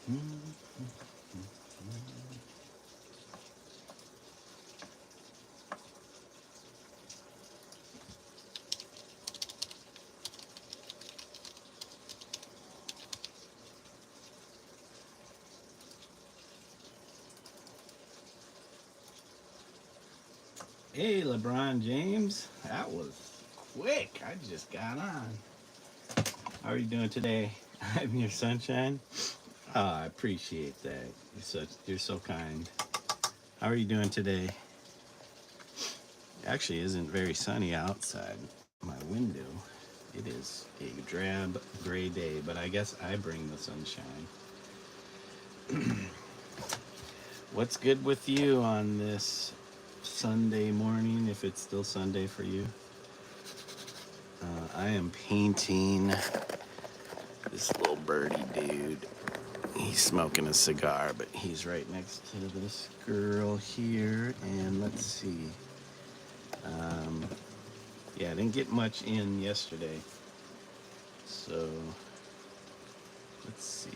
Hey, LeBron James. That was quick. I just got on. How are you doing today? I'm your sunshine. Oh, I appreciate that. You're so kind. How are you doing today? Actually, isn't very sunny outside my window. It is a drab gray day, but I guess I bring the sunshine. What's good with you on this Sunday morning, if it's still Sunday for you? I am painting this little birdie dude. He's smoking a cigar, but he's right next to this girl here. And let's see. Yeah, I didn't get much in yesterday. So, let's see.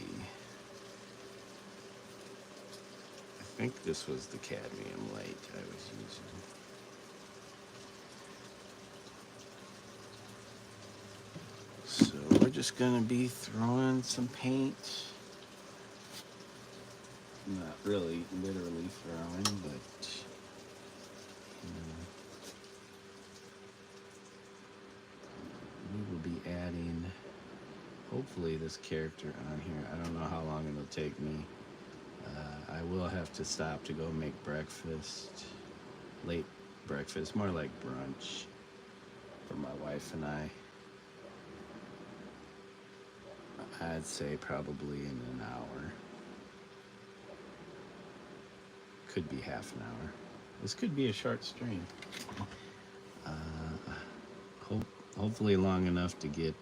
I think this was the cadmium light I was using. So we're just gonna be throwing some paint. Not really literally throwing, but we will be adding hopefully this character on here. I don't know how long it'll take me. I will have to stop to go make breakfast. Late breakfast, more like brunch for my wife and I. I'd say probably in an hour. Could be half an hour. This could be a short stream. Hopefully long enough to get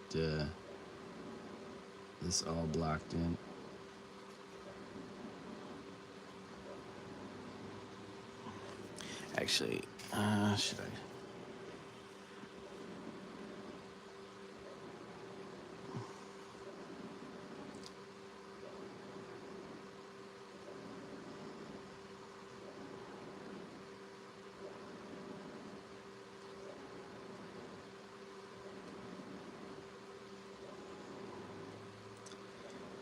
this all blocked in. Actually, should I?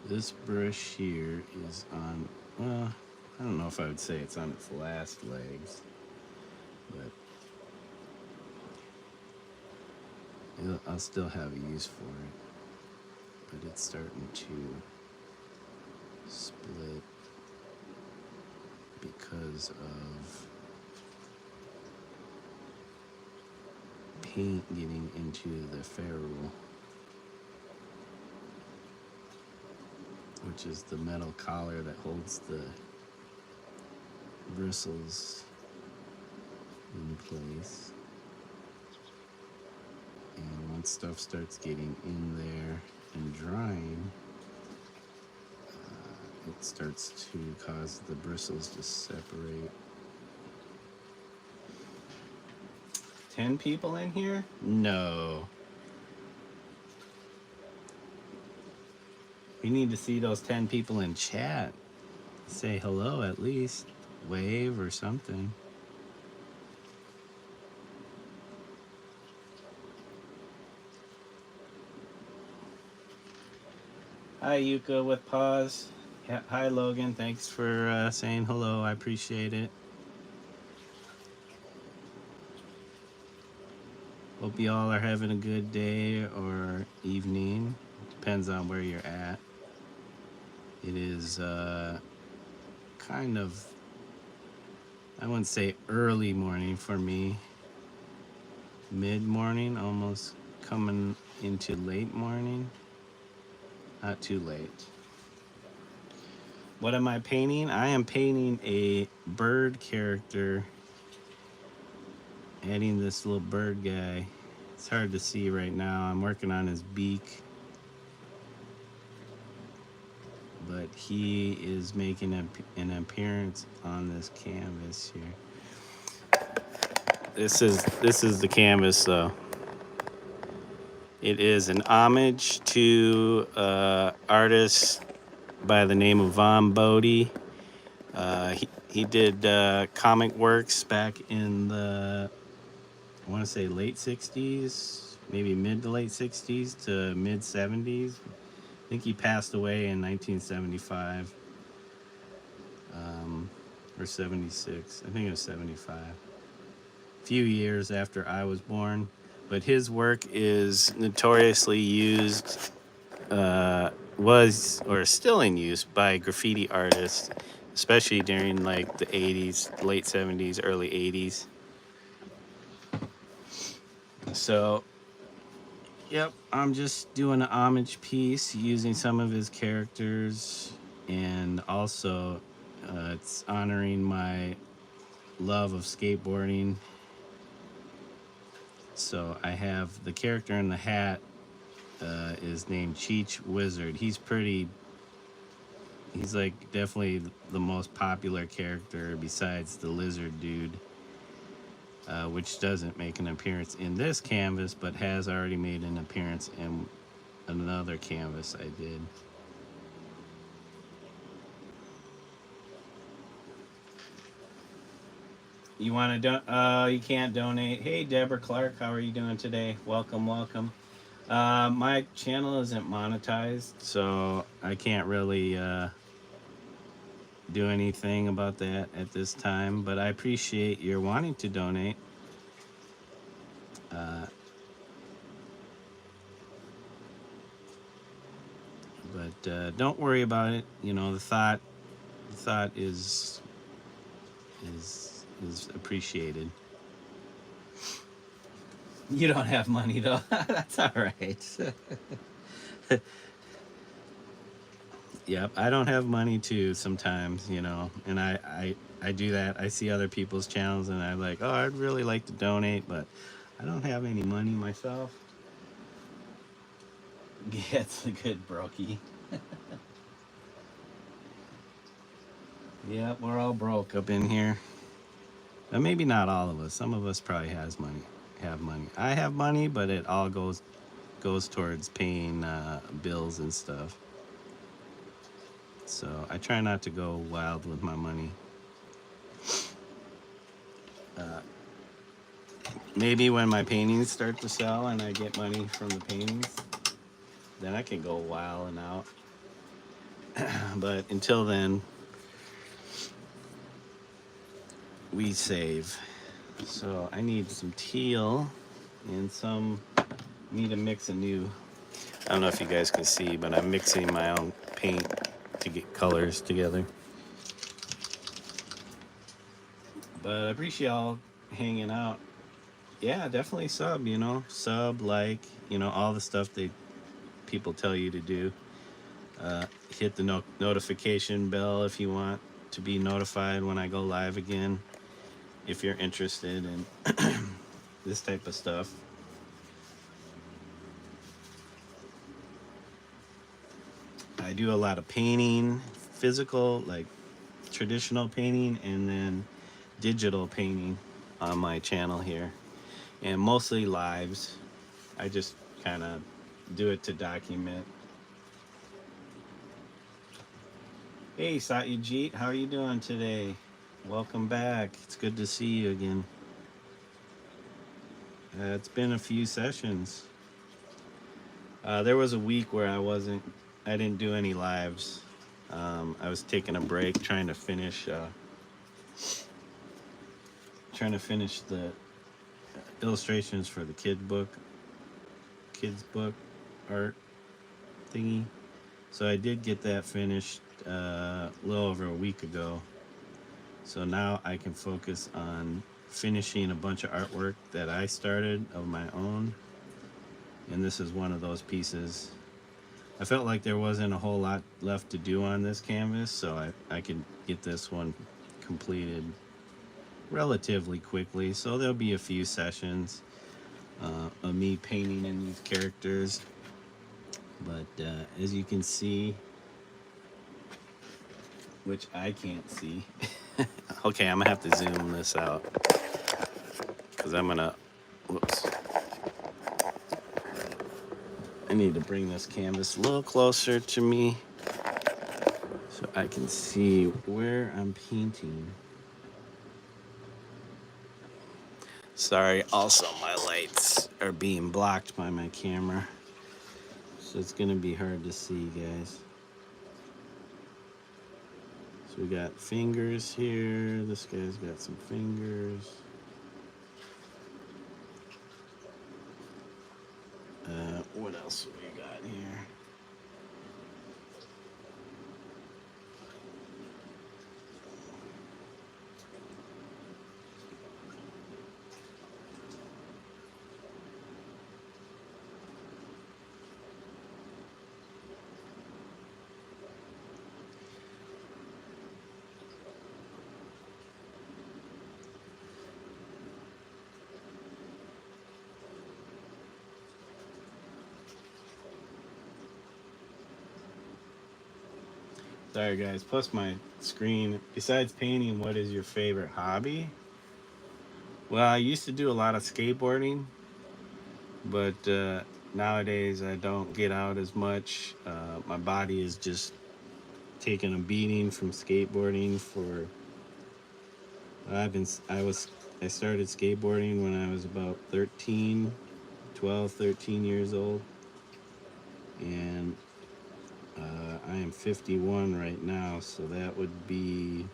This brush here is on, well, I don't know if I would say it's on its last legs, but I'll still have a use for it. But it's starting to split because of paint getting into the ferrule, which is the metal collar that holds the bristles in place. And once stuff starts getting in there and drying, it starts to cause the bristles to separate. 10 people in here? No. We need to see those 10 people in chat. Say hello at least. Wave or something. Hi, Yuka with pause. Yeah, hi, Logan. Thanks for saying hello. I appreciate it. Hope you all are having a good day or evening. Depends on where you're at. It is kind of, I wouldn't say early morning for me. Mid-morning, almost coming into late morning. Not too late. What am I painting? I am painting a bird character. Adding this little bird guy. It's hard to see right now. I'm working on his beak. But he is making an appearance on this canvas here. This is the canvas though. It is an homage to artist by the name of Vaughn Bode. He did comic works back in the, I want to say late 60s, maybe mid to late 60s to mid 70s. I think he passed away in 1975 or 76. I think it was 75. A few years after I was born. But his work is notoriously used, was or still in use by graffiti artists, especially during like the 80s, late 70s, early 80s. So, yep, I'm just doing an homage piece using some of his characters, and also it's honoring my love of skateboarding. So I have the character in the hat is named Cheech Wizard. He's like definitely the most popular character besides the lizard dude, which doesn't make an appearance in this canvas, but has already made an appearance in another canvas I did. You want to you can't donate. Hey, Deborah Clark, how are you doing today? Welcome, welcome. My channel isn't monetized, so I can't really do anything about that at this time, but I appreciate your wanting to donate. But don't worry about it. You know, the thought is appreciated. You don't have money though. That's all right. Yep, I don't have money too sometimes, you know, and I do that. I see other people's channels and I'm like, oh, I'd really like to donate, but I don't have any money myself. Yeah, it's a good brokey. Yeah, we're all broke up in here. Maybe not all of us. Some of us probably have money. I have money, but it all goes towards paying bills and stuff. So I try not to go wild with my money. Maybe when my paintings start to sell and I get money from the paintings, then I can go wild and out. But until then, we save. So I need some teal and need to mix a new, I don't know if you guys can see, but I'm mixing my own paint to get colors together. But I appreciate y'all hanging out. Yeah, definitely sub, you know, like, you know, all the stuff people tell you to do. Hit the notification bell if you want to be notified when I go live again, if you're interested in this type of stuff. I do a lot of painting, physical, like traditional painting, and then digital painting on my channel here, and mostly lives. I just kind of do it to document. Hey, Satyajit, how are you doing today? Welcome back. It's good to see you again. It's been a few sessions. There was a week where I didn't do any lives. I was taking a break, trying to finish the illustrations for the kids book art thingy. So I did get that finished a little over a week ago. So now I can focus on finishing a bunch of artwork that I started of my own. And this is one of those pieces. I felt like there wasn't a whole lot left to do on this canvas, so I could get this one completed relatively quickly. So there'll be a few sessions of me painting in these characters. But as you can see, which I can't see. Okay, I'm gonna have to zoom this out because whoops. I need to bring this canvas a little closer to me. so I can see where I'm painting. Sorry, also my lights are being blocked by my camera, so it's gonna be hard to see, guys. So we got fingers here. This guy's got some fingers. What else have we got here? Sorry, guys. Plus my screen. Besides painting, what is your favorite hobby? Well, I used to do a lot of skateboarding, but nowadays I don't get out as much. My body is just taking a beating from skateboarding. I started skateboarding when I was about 13 years old, and I am 51 right now, so that would be,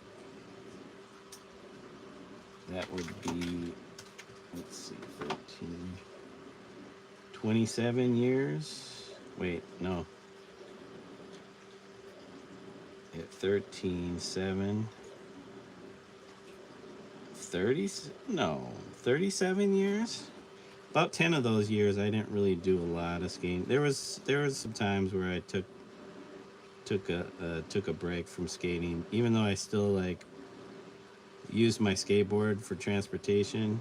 let's see, 13, 27 years. Wait, no. At 13, 7, 30, no, 37 years. About 10 of those years, I didn't really do a lot of skating. There was some times where I took a break from skating, even though I still like used my skateboard for transportation.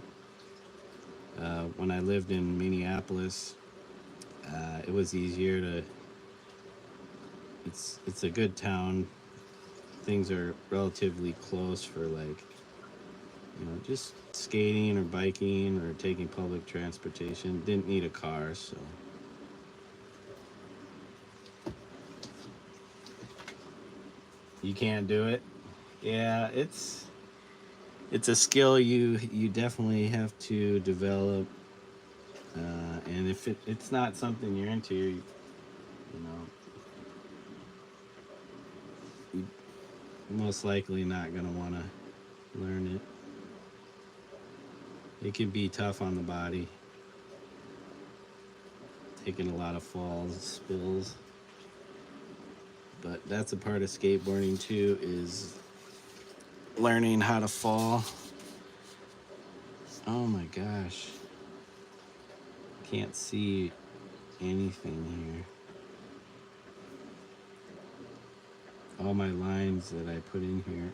When I lived in Minneapolis, it was easier to. It's a good town. Things are relatively close for, like, just skating or biking or taking public transportation. Didn't need a car, so. You can't do it. Yeah, it's a skill you definitely have to develop, and if it's not something you're into, you're most likely not gonna want to learn it. It can be tough on the body, taking a lot of falls, spills. But that's a part of skateboarding too, is learning how to fall. Oh my gosh. Can't see anything here. All my lines that I put in here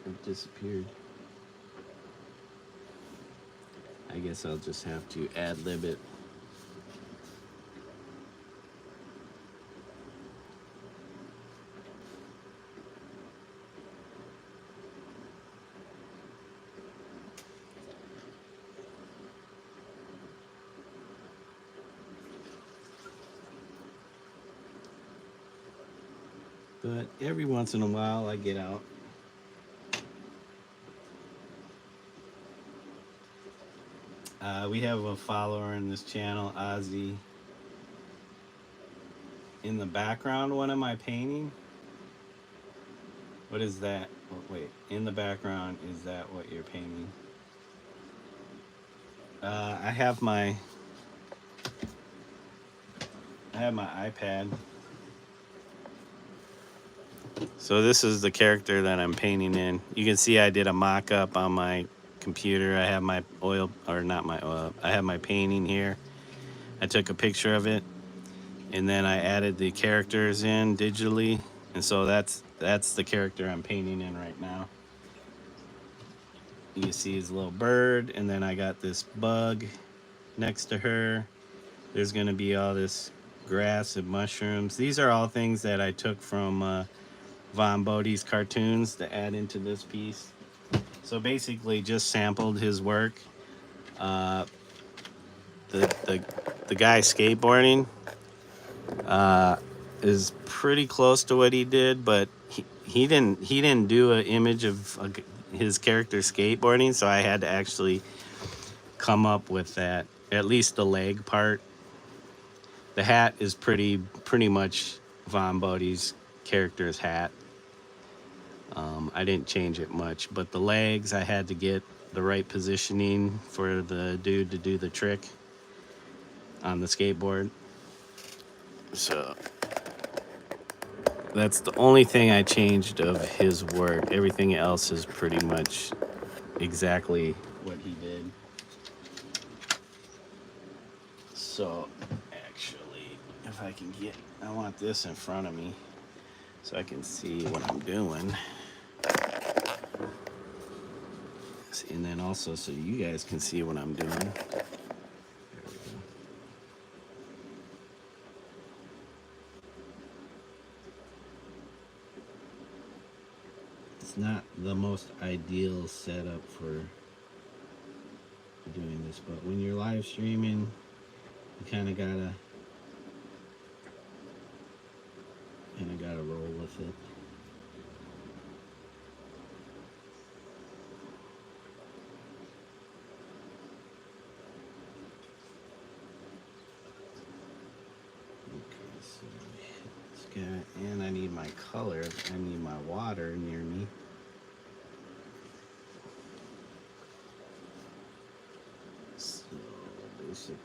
have disappeared. I guess I'll just have to ad-lib it. But every once in a while I get out. We have a follower in this channel, Ozzy. In the background, what am I painting? What is that? Oh, wait, in the background, is that what you're painting? I have my iPad. So this is the character that I'm painting in. You can see I did a mock-up on my computer. I have my oil, or not my oil, I have my painting here. I took a picture of it, and then I added the characters in digitally, and so that's the character I'm painting in right now. You can see his little bird, and then I got this bug next to her. There's gonna be all this grass and mushrooms. These are all things that I took from Vaughn Bode's cartoons to add into this piece. So basically just sampled his work. The guy skateboarding is pretty close to what he did, but he didn't do an image of his character skateboarding, so I had to actually come up with that, at least the leg part. The hat is pretty much Vaughn Bode's character's hat. I didn't change it much, but the legs, I had to get the right positioning for the dude to do the trick on the skateboard. So that's the only thing I changed of his work. Everything else is pretty much exactly what he did. So actually, if I can get, I want this in front of me so I can see what I'm doing. And then also so you guys can see what I'm doing. There we go. It's not the most ideal setup for doing this, but when you're live streaming, you kind of gotta roll with it. Okay, so it's got, and I need my color. I need my water near me. So basically,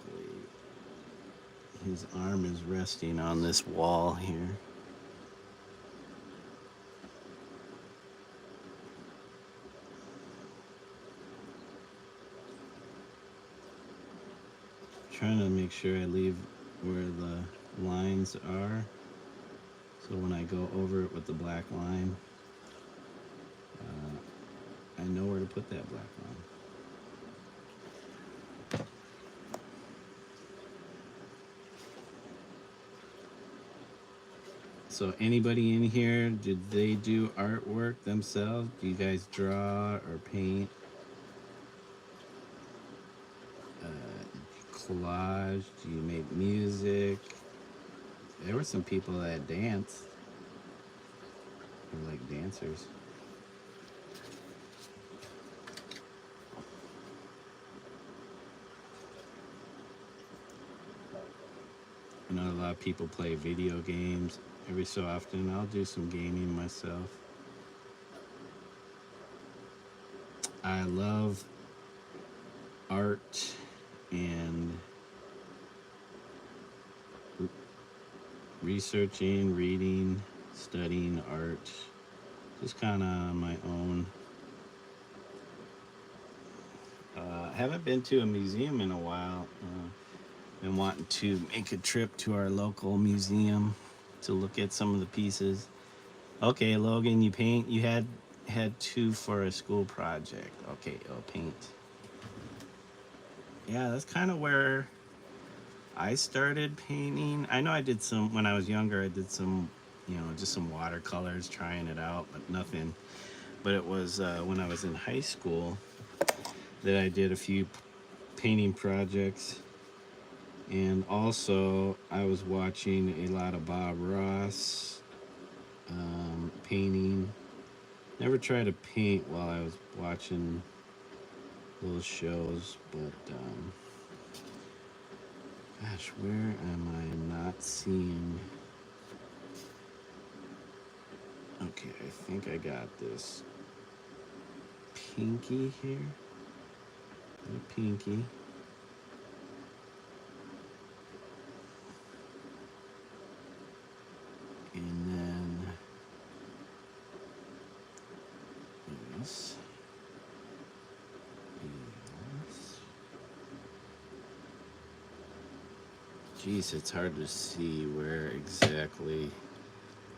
his arm is resting on this wall here. Trying to make sure I leave where the lines are, so when I go over it with the black line, I know where to put that black line. So anybody in here, did they do artwork themselves? Do you guys draw or paint? Collage? Do you make music? There were some people that danced. They're like dancers. I know a lot of people play video games. Every so often I'll do some gaming myself. I love art and researching, reading, studying art, just kind of on my own. Haven't been to a museum in a while. Been wanting to make a trip to our local museum to look at some of the pieces. Okay, Logan, you paint. You had two for a school project. Okay, paint. Yeah, that's kind of where I started painting. I know I did some when I was younger. I did some, just some watercolors, trying it out, but nothing. But it was when I was in high school that I did a few painting projects. And also, I was watching a lot of Bob Ross painting. Never tried to paint while I was watching those shows, but gosh, where am I not seeing? Okay, I think I got this pinky here. A pinky. And then this. Geez, it's hard to see where exactly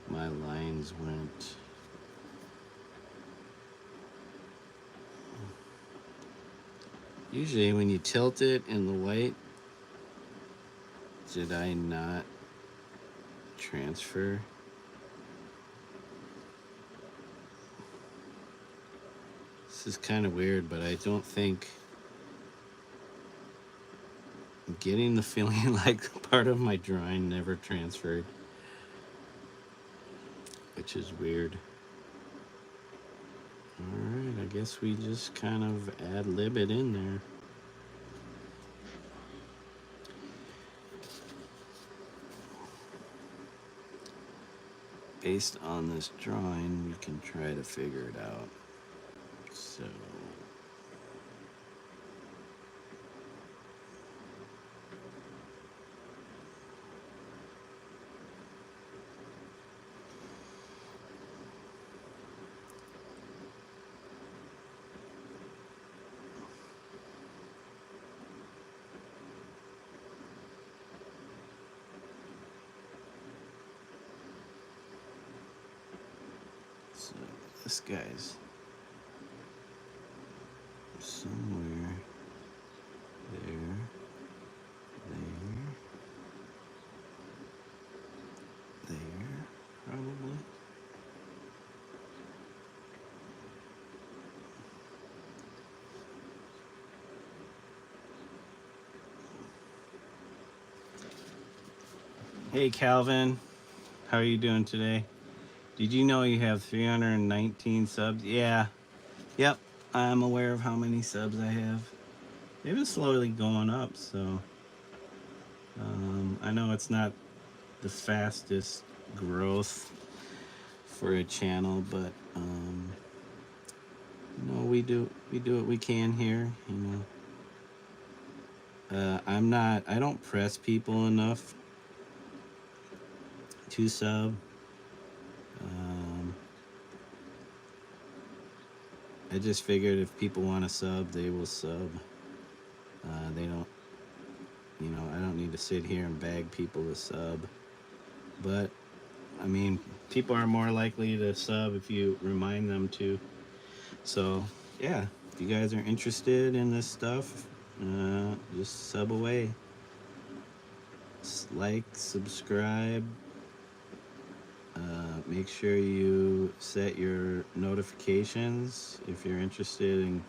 my lines went. Usually when you tilt it in the white, did I not transfer? This is kind of weird, but I don't think I'm getting the feeling like part of my drawing never transferred, which is weird. guess we just kind of ad-lib it in there. Based on this drawing, we can try to figure it out. So this guy's somewhere there, probably. Hey Calvin, how are you doing today? Did you know you have 319 subs? Yeah. Yep. I'm aware of how many subs I have. They've been slowly going up, so I know it's not the fastest growth for a channel, but you know, we do what we can here, you know. I don't press people enough to sub. I just figured if people want to sub, they will sub. They don't, you know, I don't need to sit here and beg people to sub. But, I mean, people are more likely to sub if you remind them to. So, yeah, if you guys are interested in this stuff, just sub away. Like, subscribe. Make sure you set your notifications if you're interested in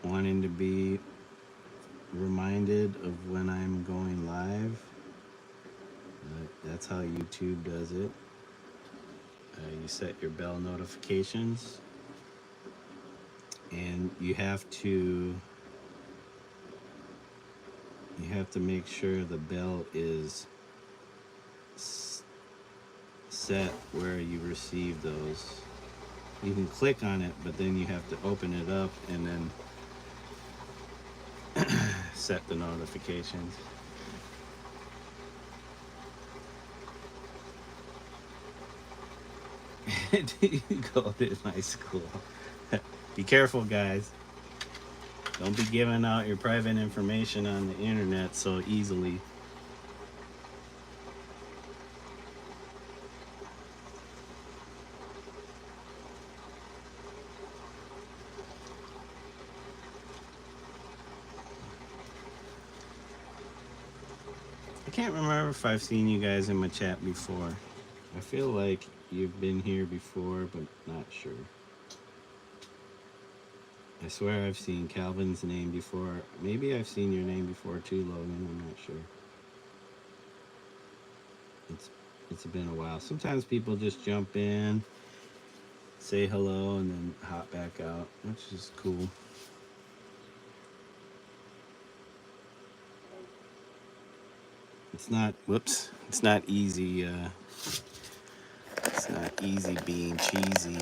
wanting to be reminded of when I'm going live. That's how YouTube does it. You set your bell notifications, and you have to make sure the bell is set where you receive those. You can click on it, but then you have to open it up and then set the notifications. You go to my school. Be careful, guys. Don't be giving out your private information on the internet so easily. I can't remember if I've seen you guys in my chat before. I feel like you've been here before, but not sure. I swear I've seen Calvin's name before. Maybe I've seen your name before too, Logan. I'm not sure. It's been a while. Sometimes people just jump in, say hello, and then hop back out, which is cool. It's not easy. It's not easy being cheesy,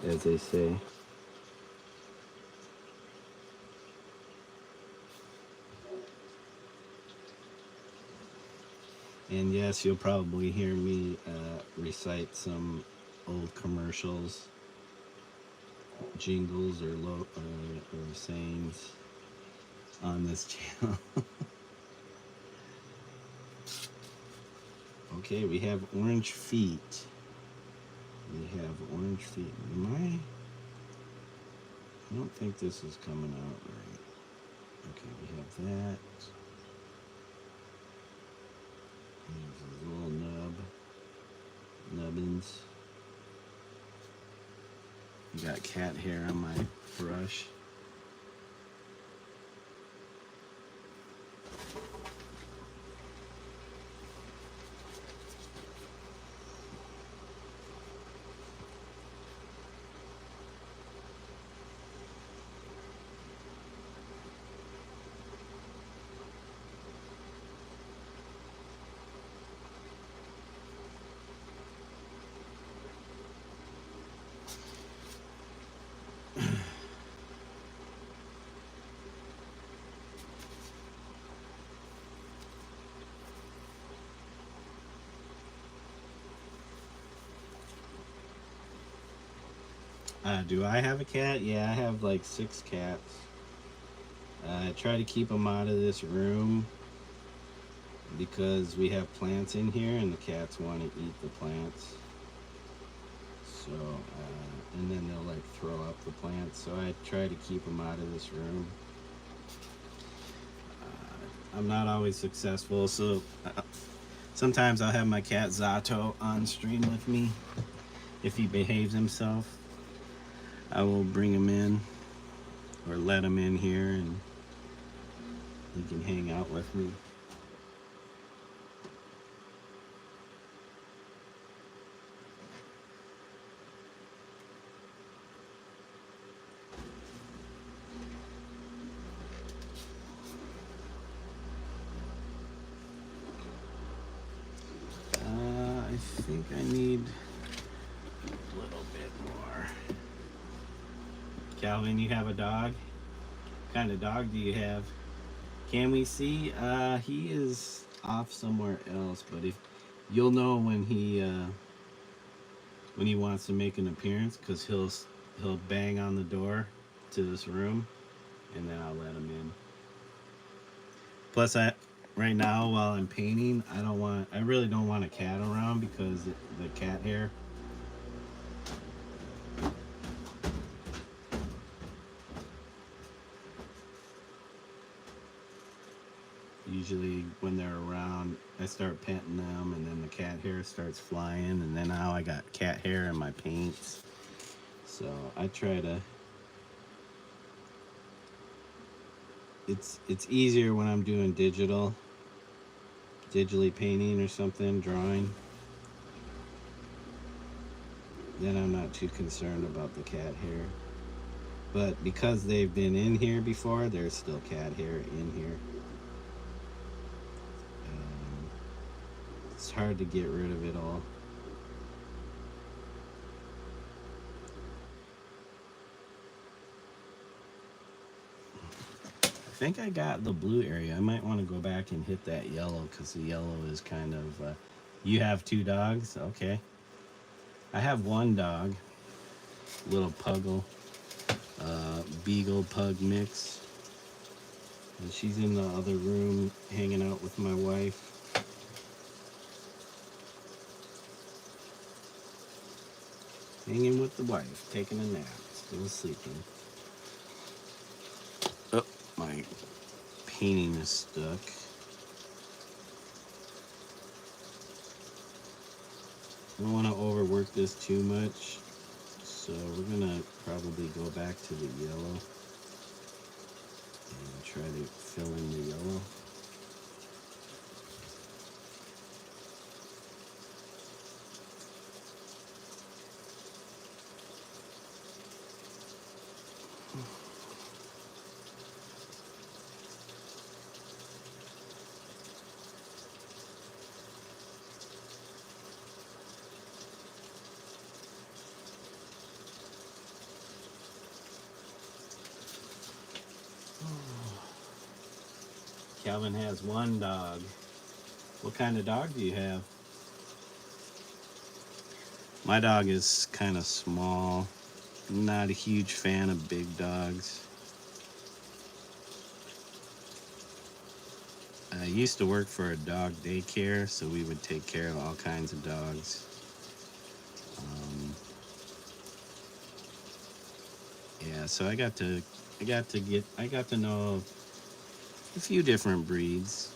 as they say. And yes, you'll probably hear me recite some old commercials, jingles, or sayings on this channel. Okay, we have orange feet. I don't think this is coming out right. Okay, we have that. There's a little nubbins. Got cat hair on my brush. Do I have a cat? Yeah, I have like 6 cats. I try to keep them out of this room because we have plants in here and the cats want to eat the plants. So, and then they'll like throw up the plants. So I try to keep them out of this room. I'm not always successful, so sometimes I'll have my cat Zato on stream with me. If he behaves himself, I will bring him in or let him in here and he can hang out with me. I think I need a little bit more. Calvin, you have a dog? What kind of dog do you have? Can we see? He is off somewhere else, but if you'll know when he wants to make an appearance, because he'll bang on the door to this room, and then I'll let him in. Plus, right now while I'm painting, I really don't want a cat around because the cat hair. Usually when they're around, I start petting them and then the cat hair starts flying, and then now I got cat hair in my paints. So I try to, it's easier when I'm doing digitally painting or something, drawing. Then I'm not too concerned about the cat hair. But because they've been in here before, there's still cat hair in here. It's hard to get rid of it all. I think I got the blue area. I might want to go back and hit that yellow because the yellow is kind of... you have 2 dogs? Okay. I have 1 dog. Little puggle. Beagle pug mix. And she's in the other room hanging out with my wife. Hanging with the wife, taking a nap, still sleeping. Oh, my painting is stuck. I don't want to overwork this too much, so we're gonna probably go back to the yellow and try to fill in the yellow. Calvin has 1 dog. What kind of dog do you have? My dog is kind of small. I'm not a huge fan of big dogs. I used to work for a dog daycare, so we would take care of all kinds of dogs. Yeah, so I got to know a few different breeds.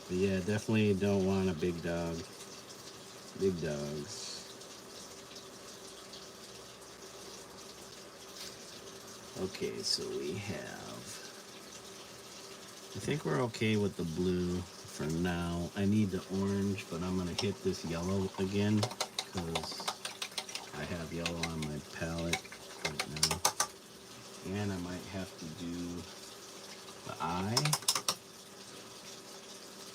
But yeah, definitely don't want a big dog. Big dogs. Okay, so we have... I think we're okay with the blue for now. I need the orange, but I'm going to hit this yellow again because I have yellow on my palette right now. And I might have to do the eye.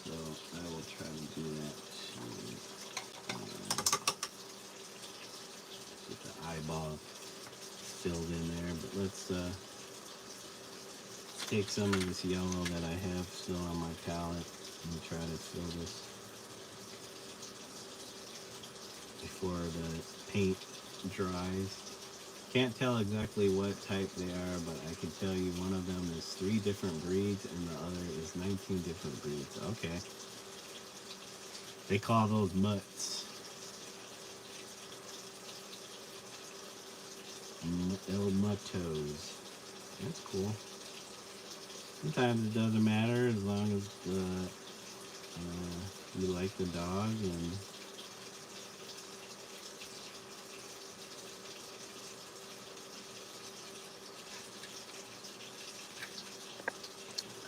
So I will try to do that too. Get the eyeball filled in there, but let's take some of this yellow that I have still on my palette and try to fill this. before the paint dries. Can't tell exactly what type they are, but I can tell you one of them is 3 different breeds and the other is 19 different breeds. Okay. They call those mutts. El Muttos. That's cool. Sometimes it doesn't matter as long as you like the dog and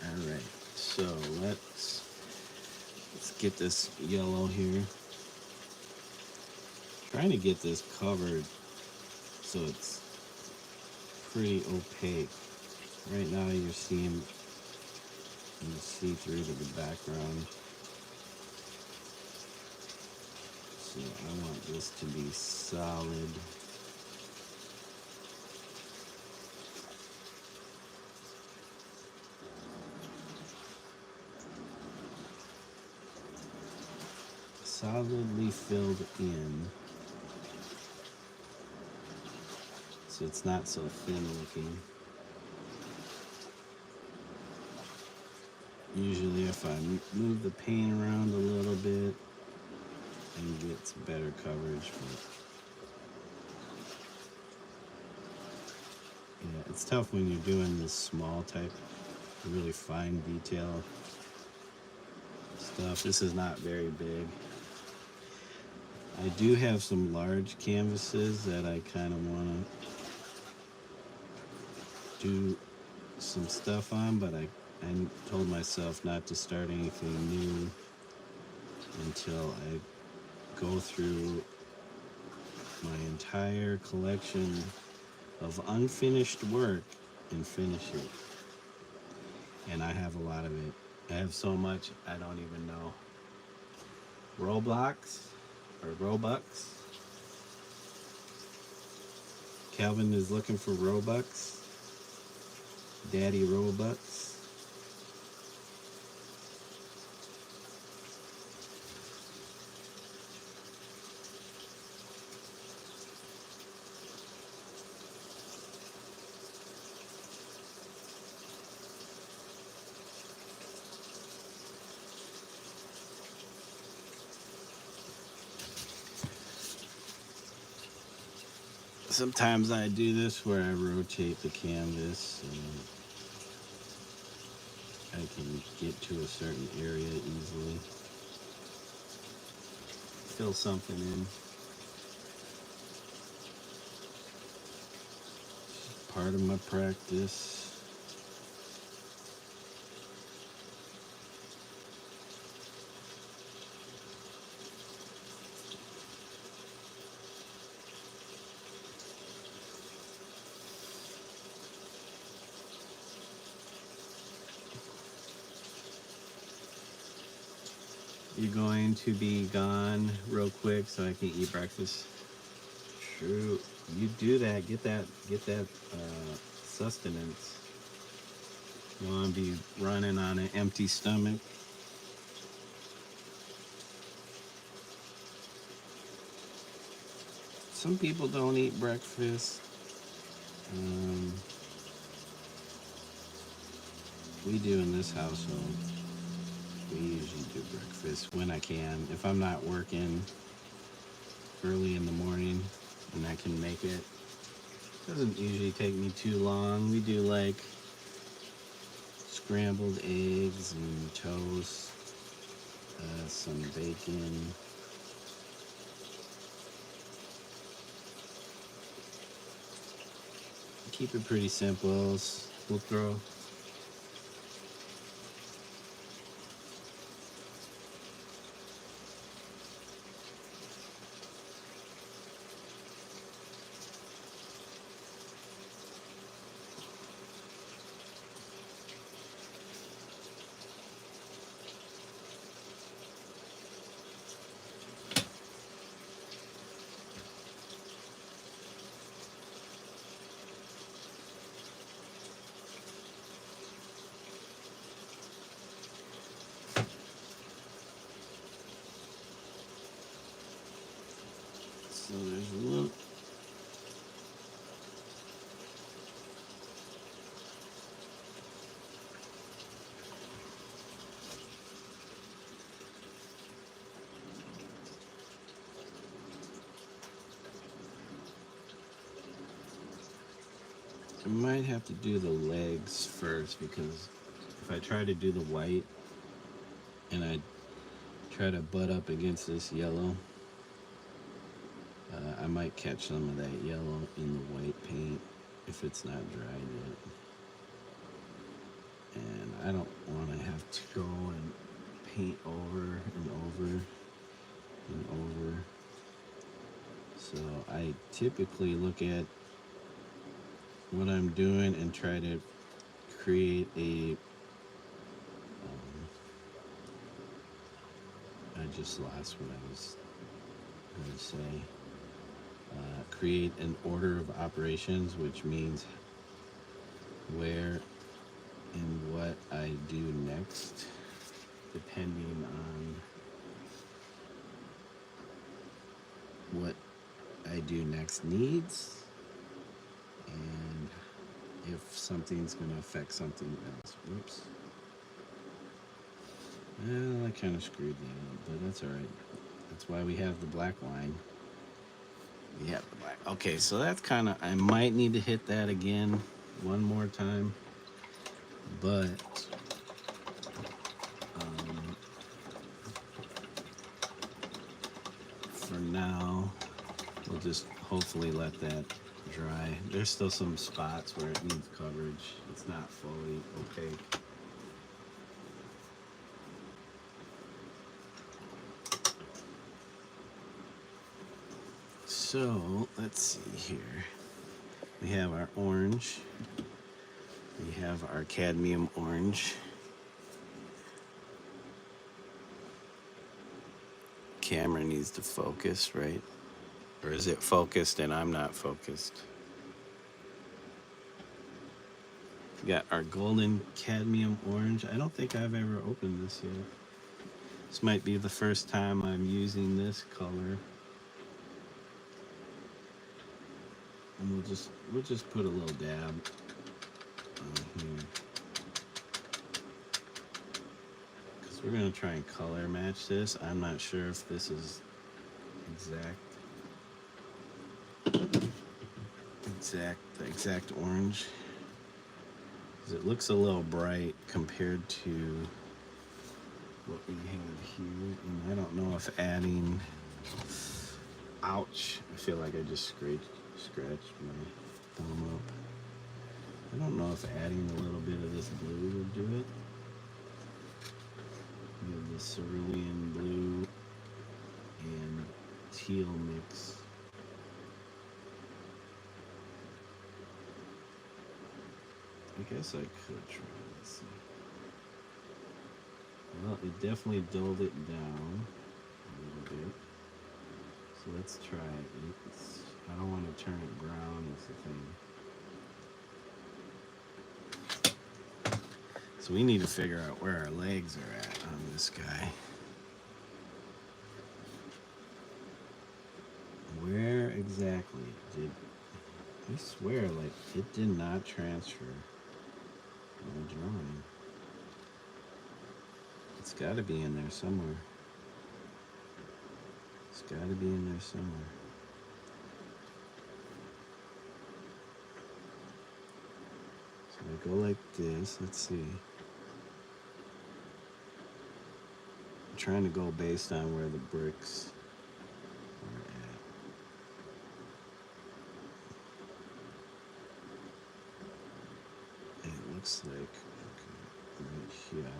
all right. So let's get this yellow here. Trying to get this covered so it's pretty opaque. Right now you're seeing, you see through to the background. So I want this to be solid. Solidly filled in. So it's not so thin looking. Usually if I move the paint around a little bit, and get some better coverage. But yeah, it's tough when you're doing this small type, really fine detail stuff. This is not very big. I do have some large canvases that I kind of want to do some stuff on, but I told myself not to start anything new until I go through my entire collection of unfinished work and finish it. And I have a lot of it. I have so much I don't even know. Roblox or Robux. Calvin is looking for Robux. Daddy Robux. Sometimes I do this where I rotate the canvas and I can get to a certain area easily. Fill something in. Part of my practice. You're going to be gone real quick so I can eat breakfast. True. You do that. Get that sustenance. You want to be running on an empty stomach. Some people don't eat breakfast. We do in this household. We usually do breakfast when I can. If I'm not working early in the morning and I can make it, doesn't usually take me too long. We do like scrambled eggs and toast, some bacon. Keep it pretty simple. We'll throw So there's a little. I might have to do the legs first, because if I try to do the white and I try to butt up against this yellow, I might catch some of that yellow in the white paint if it's not dried yet. And I don't want to have to go and paint over and over and over. So I typically look at what I'm doing and try to create a I just lost what I was going to say. Create an order of operations, which means where and what I do next, depending on what I do next needs, and if something's going to affect something else. Whoops. Well, I kind of screwed that up, but that's all right. That's why we have the black line. Yeah, the black. Okay, so that's kind of, I might need to hit that again one more time, but for now, we'll just hopefully let that dry. There's still some spots where it needs coverage. It's not fully opaque. So let's see here. We have our orange. We have our cadmium orange. Camera needs to focus, right? Or is it focused and I'm not focused? We got our golden cadmium orange. I don't think I've ever opened this yet. This might be the first time I'm using this color. And we'll just put a little dab on here, because we're gonna try and color match this. I'm not sure if this is the exact orange, because it looks a little bright compared to what we have here. And I don't know if adding, ouch, I feel like I just scratched my thumb up. I don't know if adding a little bit of this blue would do it. We have the cerulean blue and teal mix. I guess I could try. Let's see. Well, it definitely dulled it down a little bit. So let's try it. I don't want to turn it brown, is the thing. So we need to figure out where our legs are at on this guy. Where exactly did, I swear, like, it did not transfer my drawing. It's got to be in there somewhere. It's got to be in there somewhere. So I go like this. Let's see. I'm trying to go based on where the bricks are at. And it looks like, okay, right here.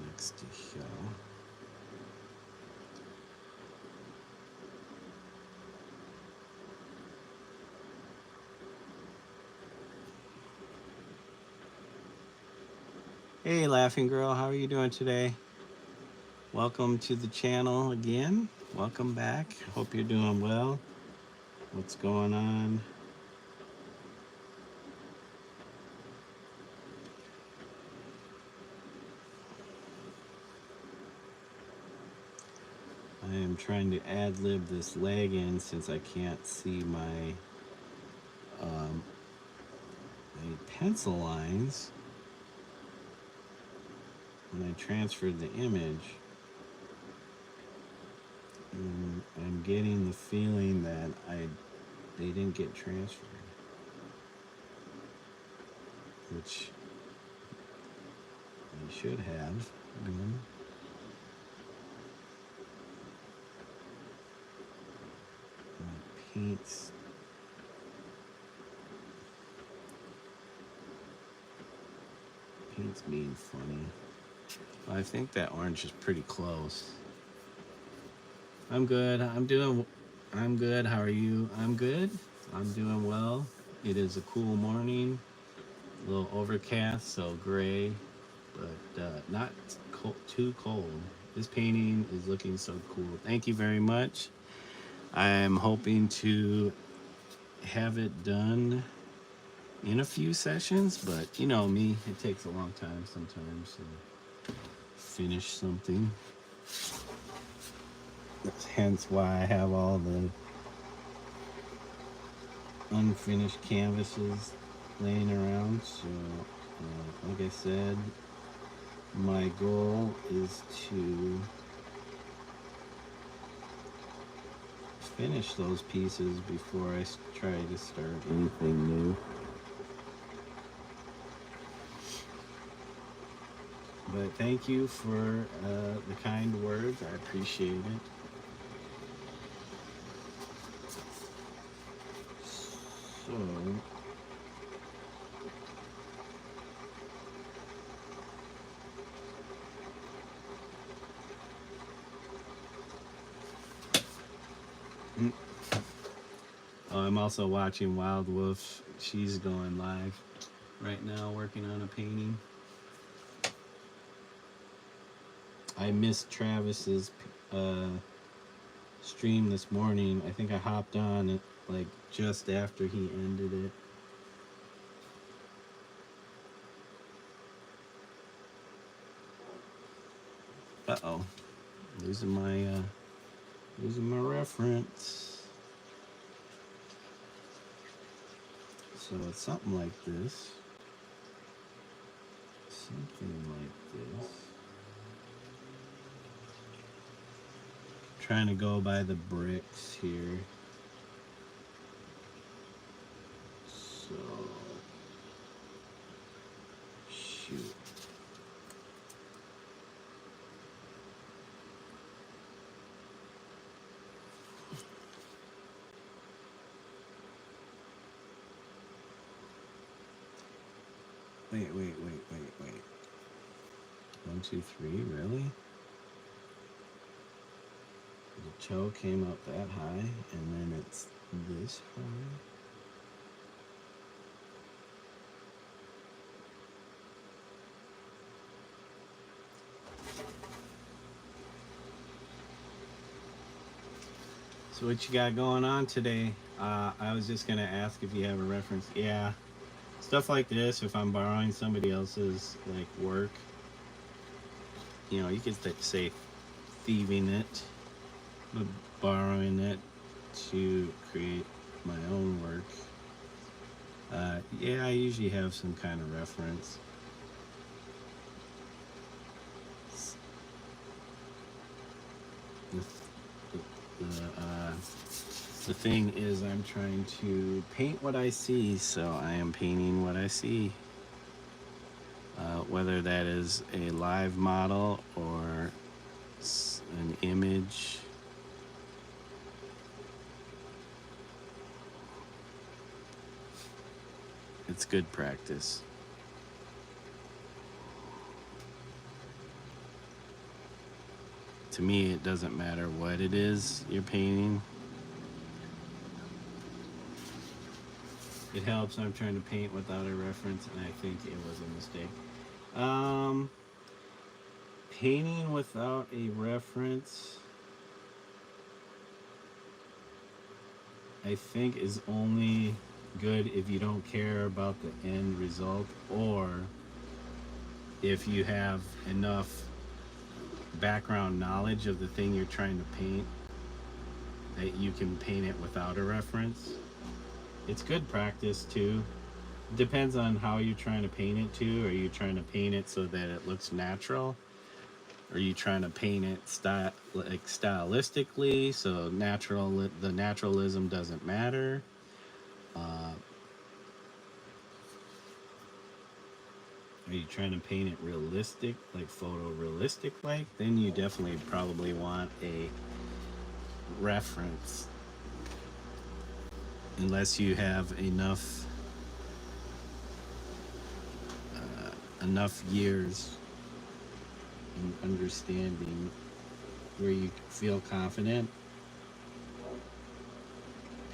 Next to here. Hey, Laughing Girl, how are you doing today? Welcome to the channel again. Welcome back. Hope you're doing well. What's going on? I am trying to ad-lib this leg in since I can't see my pencil lines when I transferred the image. And I'm getting the feeling that they didn't get transferred, which they should have. Paints. Paints being funny. Well, I think that orange is pretty close. I'm good. I'm good. How are you? I'm good. I'm doing well. It is a cool morning. A little overcast, so gray, but not too cold. This painting is looking so cool. Thank you very much. I am hoping to have it done in a few sessions, but you know me, it takes a long time sometimes to finish something. That's hence why I have all the unfinished canvases laying around. So like I said, my goal is to finish those pieces before I try to start anything new. But thank you for the kind words. I appreciate it. So I'm also watching Wild Wolf. She's going live right now, working on a painting. I missed Travis's stream this morning. I think I hopped on it like just after he ended it. Uh-oh. Losing my reference. So it's something like this. Something like this. Trying to go by the bricks here. So shoot. Wait. 1, 2, 3, really? The toe came up that high, and then it's this high. So what you got going on today? I was just gonna ask if you have a reference. Yeah, stuff like this. If I'm borrowing somebody else's like work, you know, you could say thieving it, but borrowing it to create my own work. Yeah, I usually have some kind of reference. The thing is, I'm trying to paint what I see, so I am painting what I see. Whether that is a live model or an image. It's good practice. To me, it doesn't matter what it is you're painting. It helps. I'm trying to paint without a reference, and I think it was a mistake. Painting without a reference, I think, is only good if you don't care about the end result, or if you have enough background knowledge of the thing you're trying to paint, that you can paint it without a reference. It's good practice too. Depends on how you're trying to paint it too. Are you trying to paint it so that it looks natural? Are you trying to paint it stylistically, so the naturalism doesn't matter? Uh, are you trying to paint it realistic, like photorealistic like? Then you definitely probably want a reference, unless you have enough years in understanding where you feel confident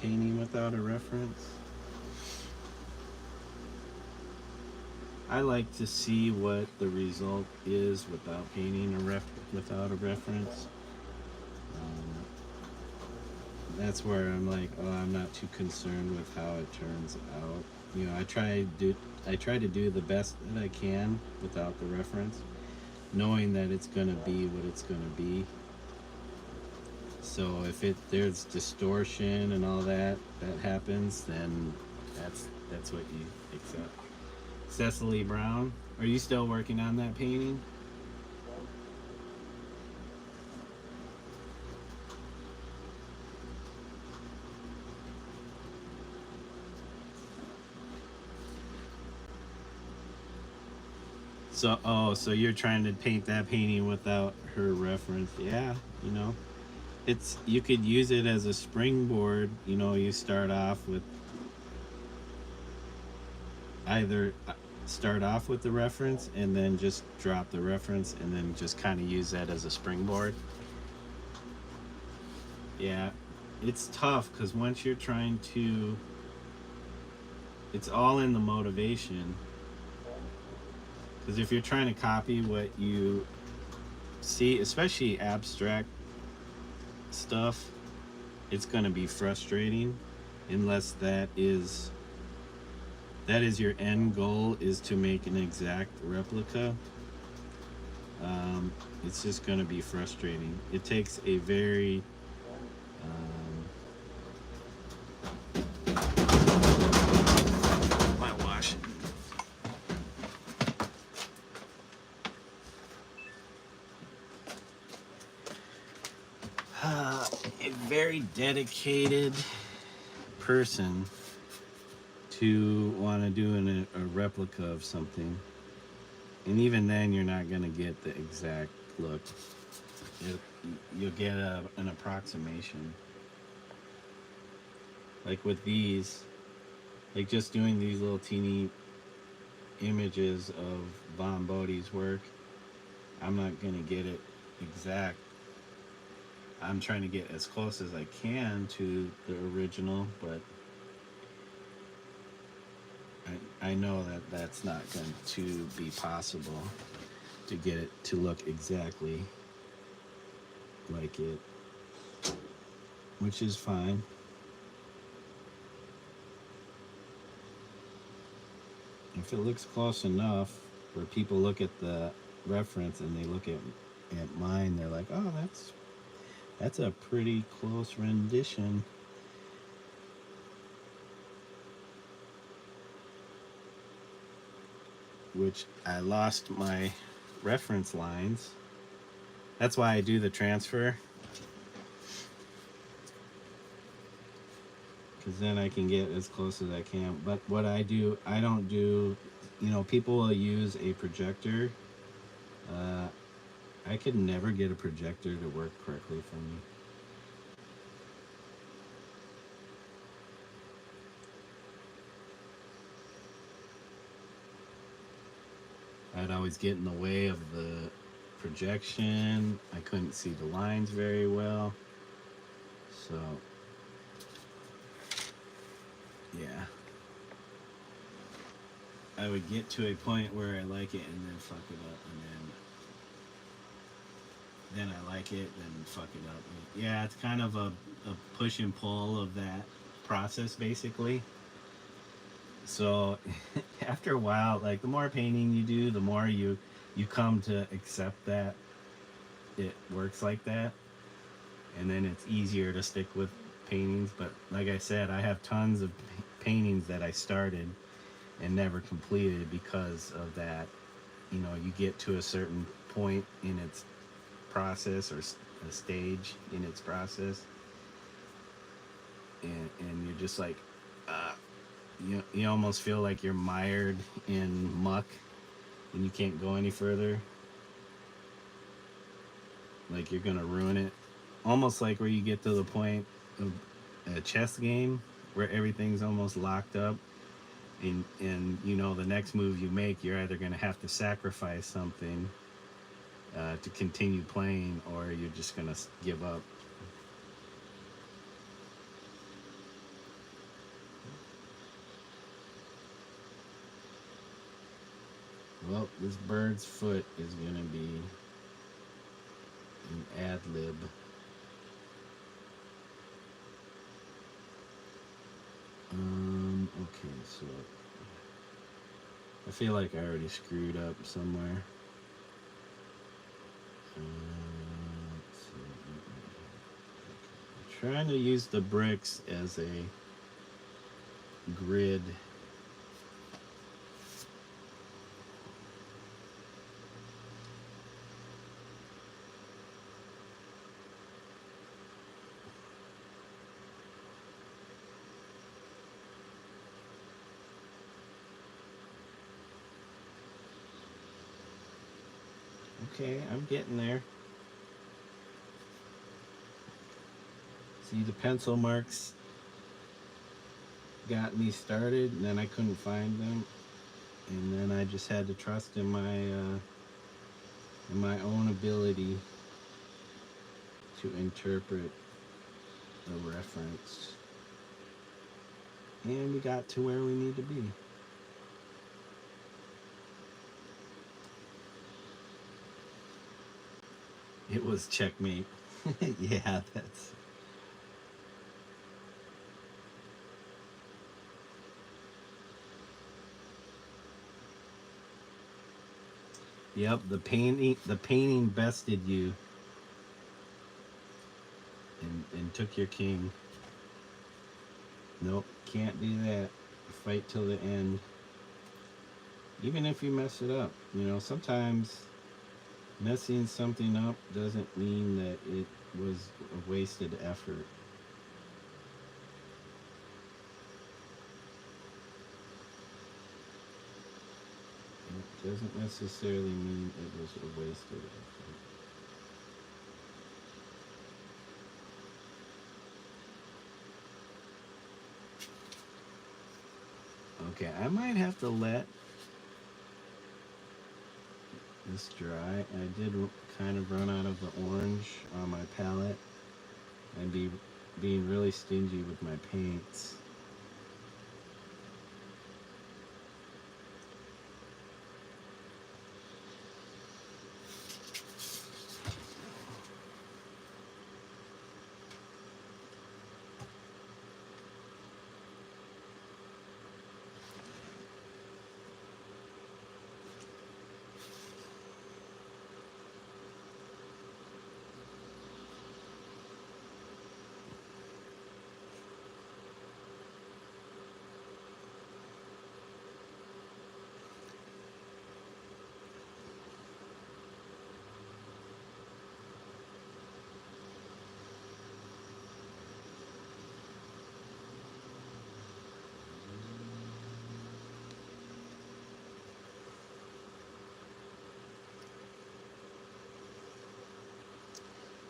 painting without a reference. I like to see what the result is without painting without a reference. That's where I'm like, oh, I'm not too concerned with how it turns out. You know, I try to do the best that I can without the reference, knowing that it's gonna be what it's gonna be. So if there's distortion and all that happens, then that's what you accept. Cecily Brown, are you still working on that painting? So you're trying to paint that painting without her reference. Yeah, you know, you could use it as a springboard. You know, you start off with either start off with the reference and then just drop the reference and then just kind of use that as a springboard. Yeah, it's tough because once you're trying to, it's all in the motivation. Because if you're trying to copy what you see, especially abstract stuff, it's going to be frustrating unless that is your end goal, is to make an exact replica. It's just going to be frustrating. It takes a very my wash. A very dedicated person to want to do a replica of something, and even then you're not going to get the exact look. You'll get an approximation. Like with these, like just doing these little teeny images of Vaughn Bode's work, I'm not going to get it exact. I'm trying to get as close as I can to the original, but I know that that's not going to be possible to get it to look exactly like it, which is fine. If it looks close enough where people look at the reference and they look at mine, they're like, oh, that's a pretty close rendition. Which I lost my reference lines. That's why I do the transfer. Because then I can get as close as I can. But what I don't do, you know, people will use a projector. I could never get a projector to work correctly for me. I'd always get in the way of the projection. I couldn't see the lines very well. So, yeah. I would get to a point where I like it and then fuck it up, and then I like it, then fuck it up. Yeah, it's kind of a push and pull of that process, basically. So after a while, like the more painting you do, the more you come to accept that it works like that, and then it's easier to stick with paintings. But like I said, I have tons of paintings that I started and never completed because of that. You know, you get to a certain point in its process, or a stage in its process, and you're just like, uh, you almost feel like you're mired in muck and you can't go any further. Like you're gonna ruin it. Almost like where you get to the point of a chess game where everything's almost locked up, and you know the next move you make, you're either gonna have to sacrifice something to continue playing, or you're just gonna give up. Well, this bird's foot is gonna be an ad lib. Okay, so I feel like I already screwed up somewhere. Let's see. I'm trying to use the bricks as a grid. Okay, I'm getting there. See, the pencil marks got me started, and then I couldn't find them, and then I just had to trust in my own ability to interpret the reference, and we got to where we need to be. It was checkmate. Yeah, that's. Yep, the painting bested you and took your king. Nope, can't do that. Fight till the end. Even if you mess it up, you know, sometimes messing something up doesn't mean that it was a wasted effort. It doesn't necessarily mean it was a wasted effort. Okay, I might have to let this dry. I did kind of run out of the orange on my palette and being really stingy with my paints.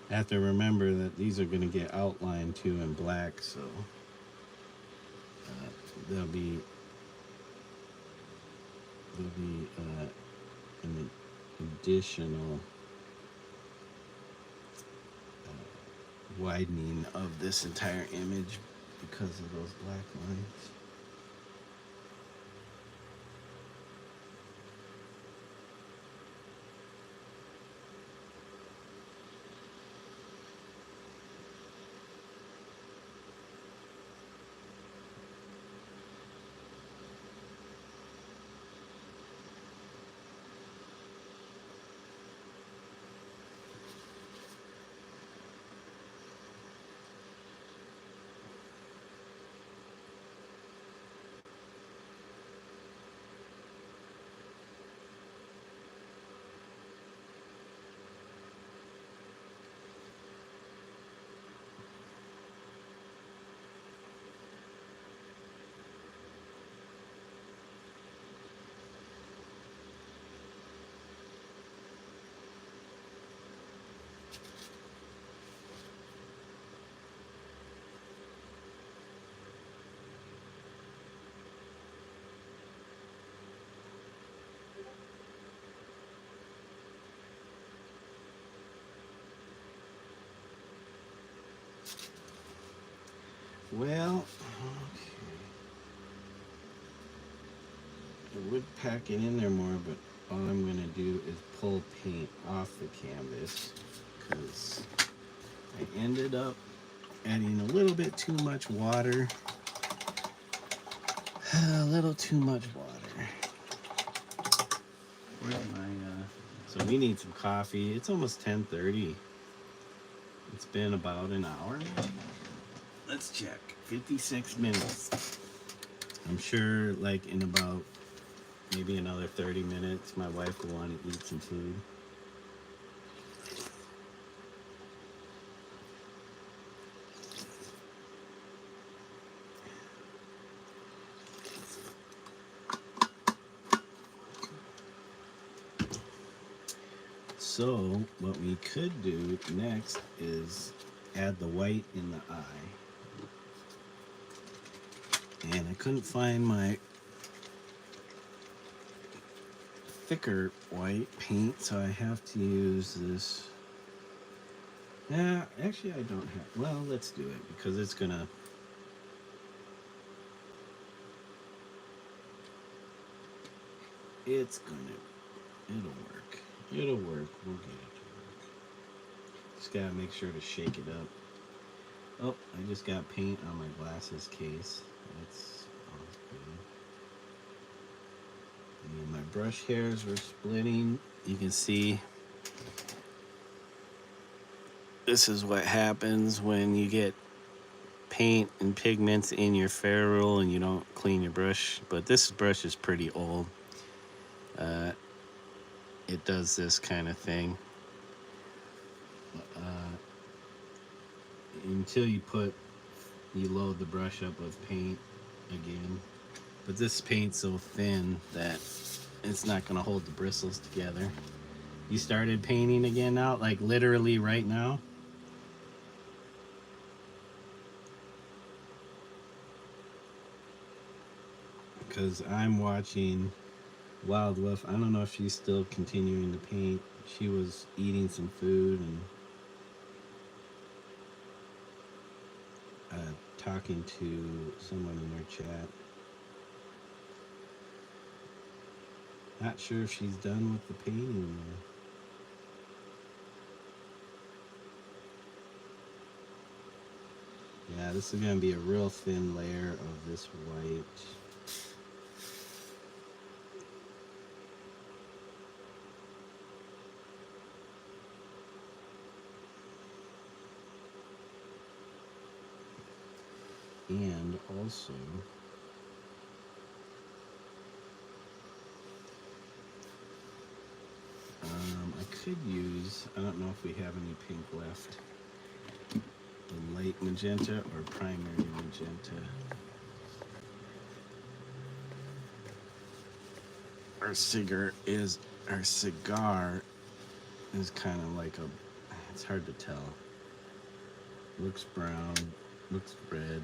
I have to remember that these are going to get outlined too in black, so there'll be an additional widening of this entire image because of those black lines. Well, okay. I would pack it in there more, but all I'm going to do is pull paint off the canvas because I ended up adding a little bit too much water. A little too much water. Where's my, so we need some coffee. It's almost 10:30. It's been about an hour. Let's check. 56 minutes. I'm sure like in about maybe another 30 minutes, my wife will want to eat some food. So what we could do next is add the white in the eye. And I couldn't find my thicker white paint, so I have to use this. Yeah, actually I don't have, well, let's do it because it's gonna, it'll work. It'll work. We'll get it to work. Just gotta make sure to shake it up. Oh, I just got paint on my glasses case. That's all good. And my brush hairs were splitting. You can see this is what happens when you get paint and pigments in your ferrule and you don't clean your brush. But this brush is pretty old. It does this kind of thing. Until you load the brush up with paint again. But this paint's so thin that it's not gonna hold the bristles together. You started painting again now, like literally right now? Because I'm watching Wild Wolf. I don't know if she's still continuing to paint. She was eating some food and talking to someone in her chat. Not sure if she's done with the painting. Yeah, this is going to be a real thin layer of this white. And also, I could use, I don't know if we have any pink left, the light magenta or primary magenta. Our cigar is kind of like it's hard to tell. Looks brown, looks red,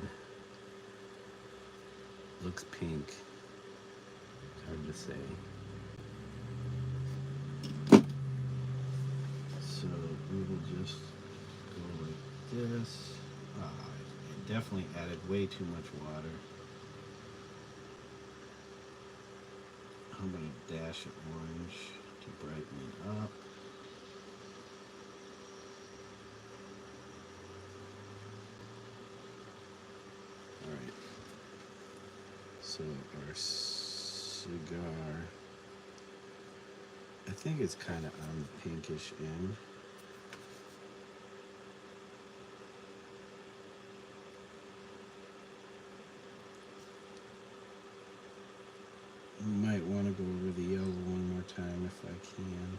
looks pink. It's hard to say. So we will just go like this. I definitely added way too much water. I'm going to dash it orange to brighten it up. Alright, so our cigar, I think it's kind of on the pinkish end. Might want to go over the yellow one more time if I can.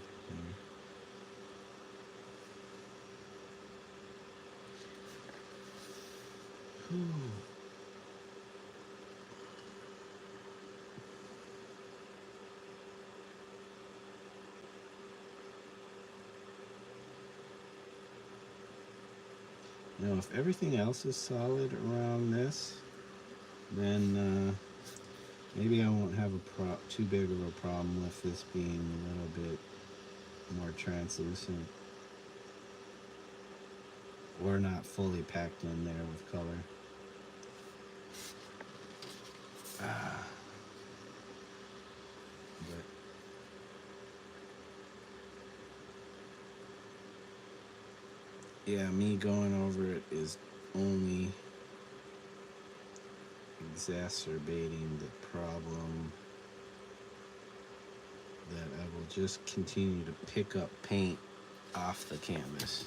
Now, if everything else is solid around this, then maybe I won't have too big of a problem with this being a little bit more translucent or not fully packed in there with color. But yeah, me going over it is only exacerbating the problem that I will just continue to pick up paint off the canvas.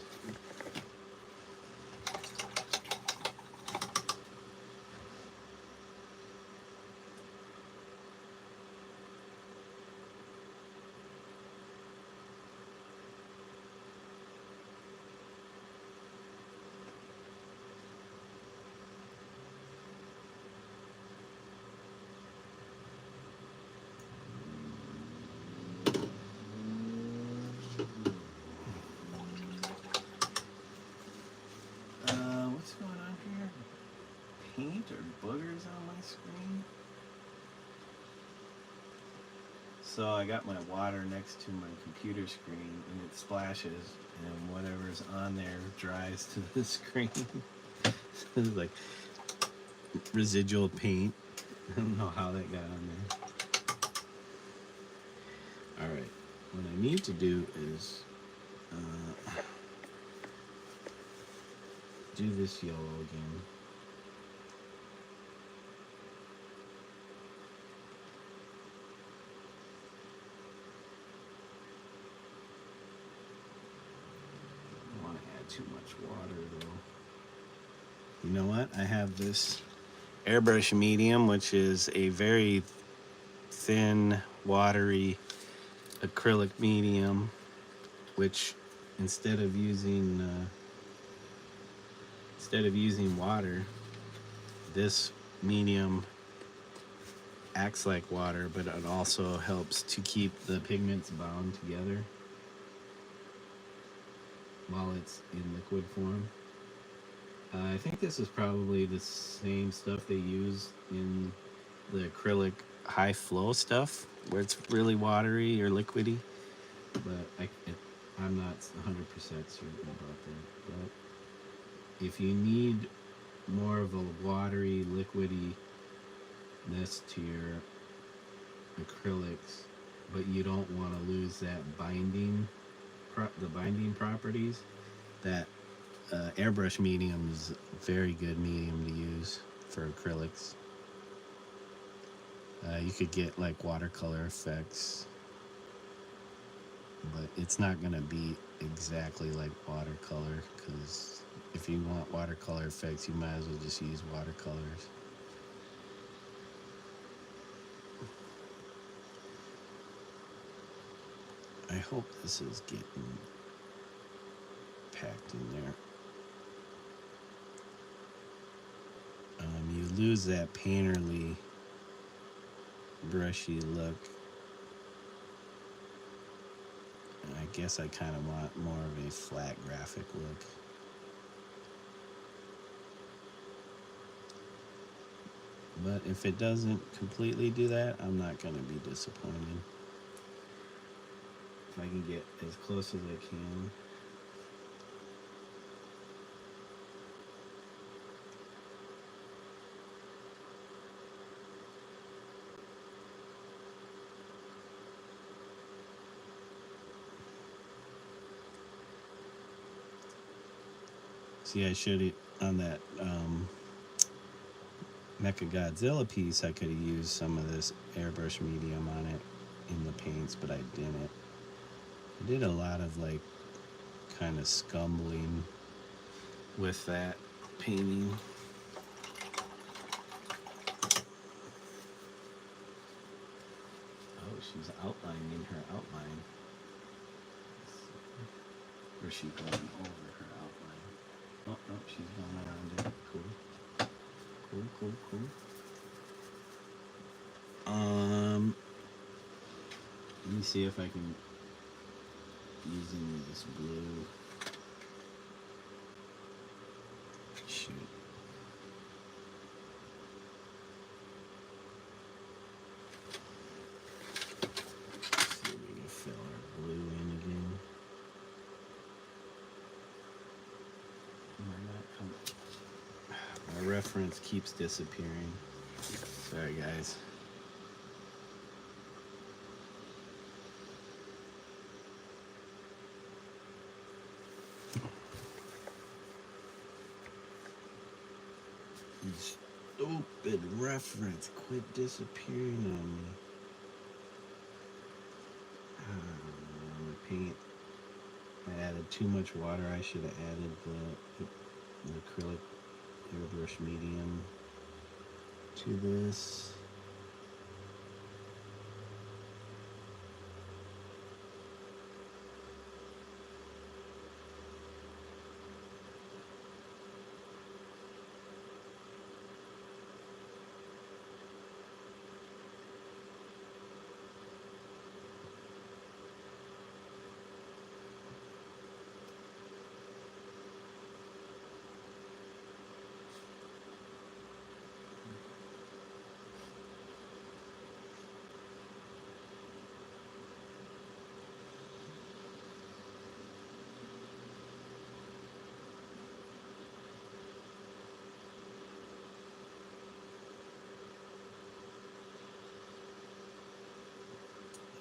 What's going on here? Paint or boogers on my screen? So I got my water next to my computer screen and it splashes and whatever's on there dries to the screen. It's like residual paint. I don't know how that got on there. Alright, what I need to do is do this yellow again. I don't want to add too much water though. You know what? I have this airbrush medium, which is a very thin, watery acrylic medium, which instead of using water, this medium acts like water, but it also helps to keep the pigments bound together while it's in liquid form. I think this is probably the same stuff they use in the acrylic high flow stuff, where it's really watery or liquidy, but I'm not 100% certain about that. But if you need more of a watery, liquidiness to your acrylics, but you don't want to lose that the binding properties, that airbrush medium is a very good medium to use for acrylics. You could get like watercolor effects, but it's not going to be exactly like watercolor, because if you want watercolor effects, you might as well just use watercolors. I hope this is getting packed in there. You lose that painterly, brushy look. And I guess I kind of want more of a flat graphic look. But if it doesn't completely do that, I'm not going to be disappointed. If I can get as close as I can. See, I should have, on that Mecha Godzilla piece, I could have used some of this airbrush medium on it in the paints, but I didn't. I did a lot of like kind of scumbling with that painting. Oh, she's outlining her outline. Or is she going over her outline? Oh, no, she's going around it. Cool. Cool. Let me see if I can, using this blue. Shoot. Let's see if we can fill our blue in again. My reference keeps disappearing, so Sorry, guys. Stupid reference. Quit disappearing on me. Paint. I added too much water. I should have added the acrylic airbrush medium to this.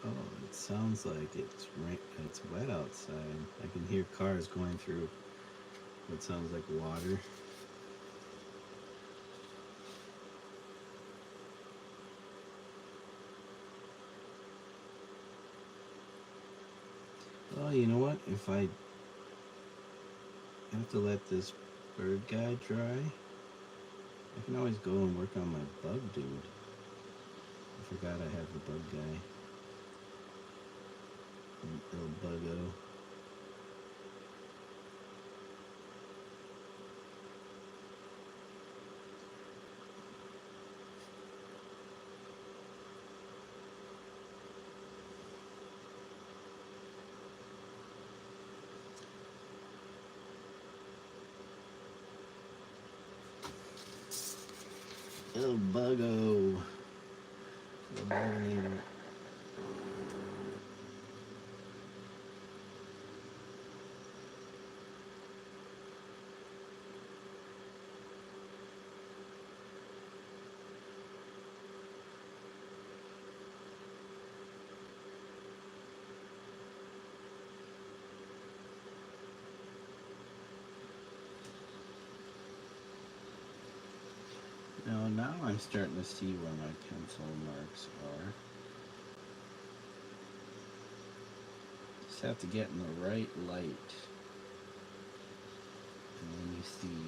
Oh, it sounds like it's wet outside. I can hear cars going through what sounds like water. Well, you know what? If I have to let this bird guy dry, I can always go and work on my bug dude. I forgot I have the bug guy. Little buggo. Little buggo. Little buggo. Now I'm starting to see where my pencil marks are. Just have to get in the right light. And then you see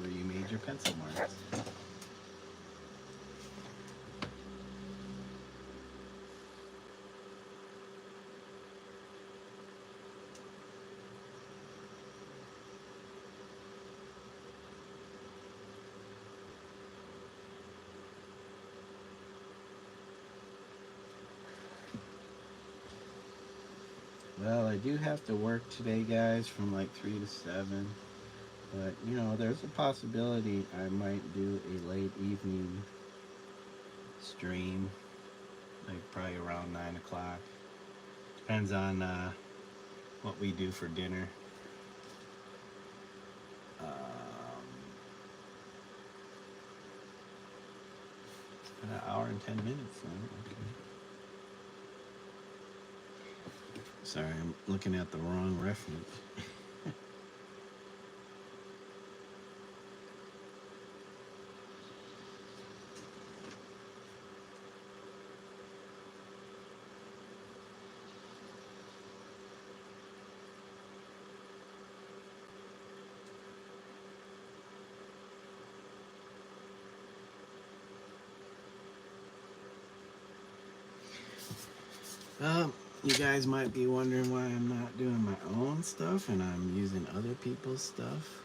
where you made your pencil marks. Well, I do have to work today, guys, from like 3 to 7. But, you know, there's a possibility I might do a late evening stream. Like probably around 9 o'clock. Depends on what we do for dinner. An hour and 10 minutes. Okay. Sorry, I'm looking at the wrong reference. You guys might be wondering why I'm not doing my own stuff and I'm using other people's stuff.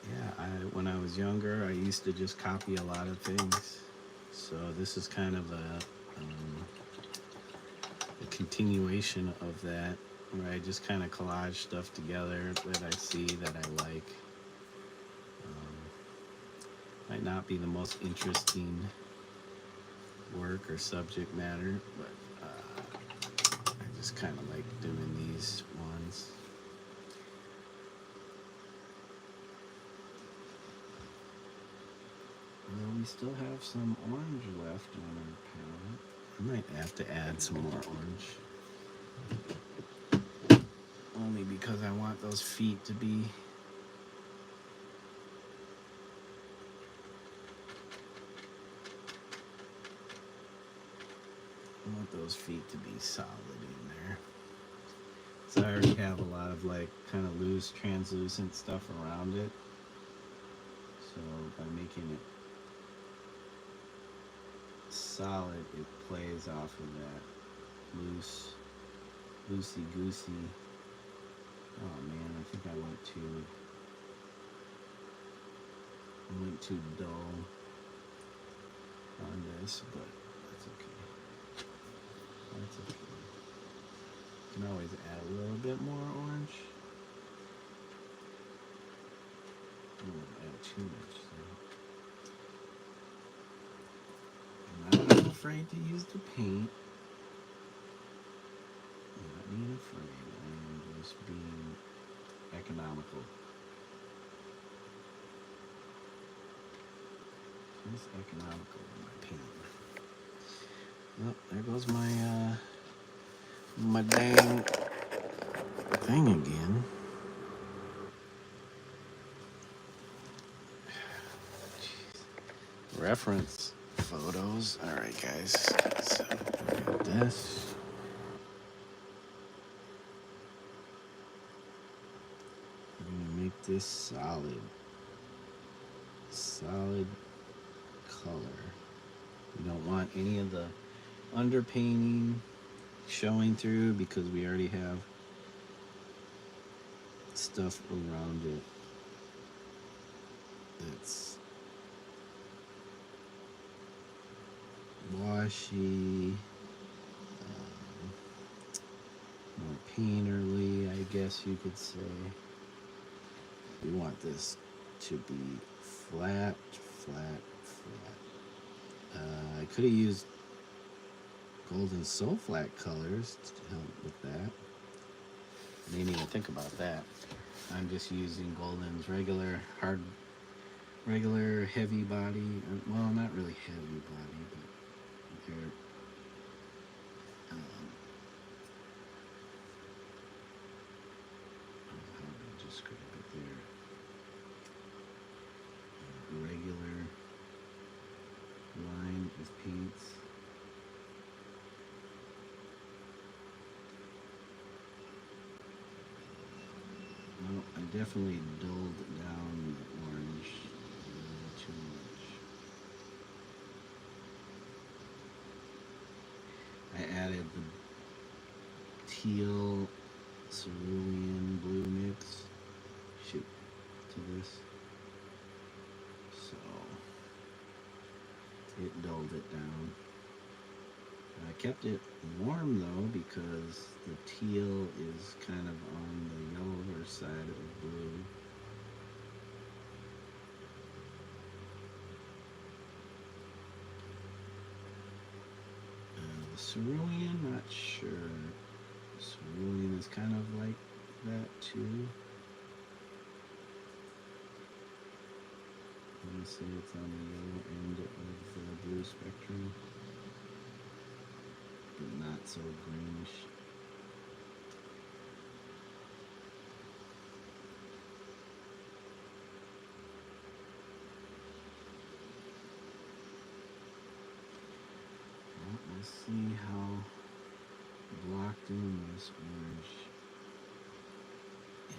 Yeah, when I was younger, I used to just copy a lot of things. So this is kind of a continuation of that, where I just kind of collage stuff together that I see that I like. Might not be the most interesting work or subject matter, but I just kind of like doing these ones. still have some orange left on our palette. I might have to add some more orange. Only because I want those feet to be solid in there. So I already have a lot of like kind of loose, translucent stuff around it. So by making it solid, it plays off of that loosey-goosey. Oh man, I think I went too dull on this, but that's okay. That's okay. You can always add a little bit more orange. I don't want to add too much though. I'm not afraid to use the paint. I'm not being afraid. I am just being economical. Just economical in my paint. Well, there goes my dang thing again. Reference photos. All right, guys. So we got this. I'm gonna make this solid color. We don't want any of the underpainting showing through because we already have stuff around it that's washy, more painterly, I guess you could say. We want this to be flat. I could have used golden soul flat colors to help with that. I didn't even think about that. I'm just using Golden's regular heavy body. Well, not really heavy body, but they're how do I describe it? They're regular line of paints. Well, I definitely dulled down the orange a little too much. I added the teal cerulean blue mix to this, so it dulled it down. I kept it warm though because the teal is kind of on the yellower side of blue. The cerulean, not sure. Cerulean is kind of like that too. I'm going to say it's on the yellow end of the blue spectrum, but not so greenish. Well, let's see how blocked in this orange is.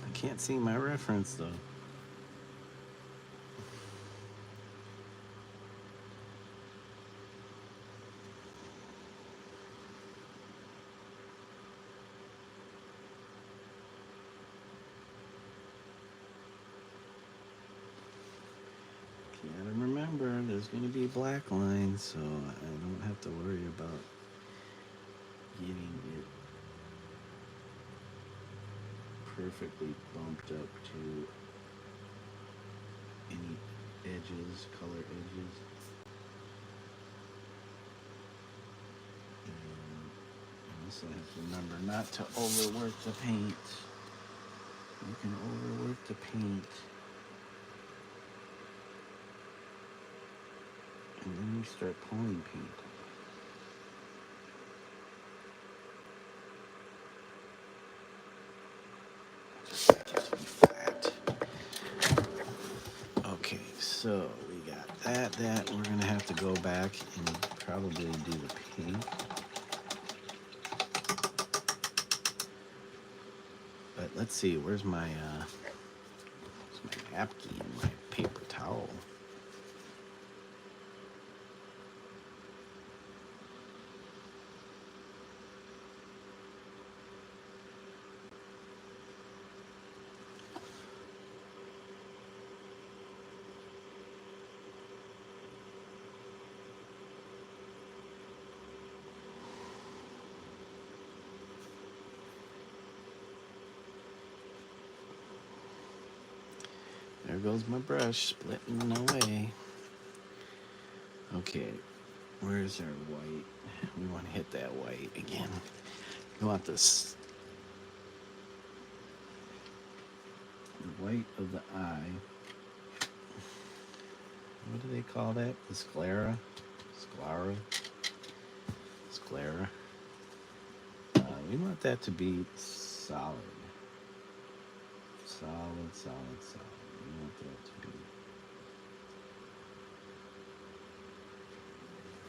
I can't see my reference though. Gotta remember, there's going to be black lines, so I don't have to worry about getting it perfectly bumped up to any edges, color edges. And also have to remember not to overwork the paint. You can overwork the paint, and then you start pulling paint. Just be flat. Okay, so we got that. We're gonna have to go back and probably do the paint. But let's see, where's my napkin, my paper towel? There goes my brush, splitting away. Okay, where's our white? We want to hit that white again. We want this, the white of the eye. What do they call that? The sclera? Sclera. We want that to be solid. Solid. We want that to be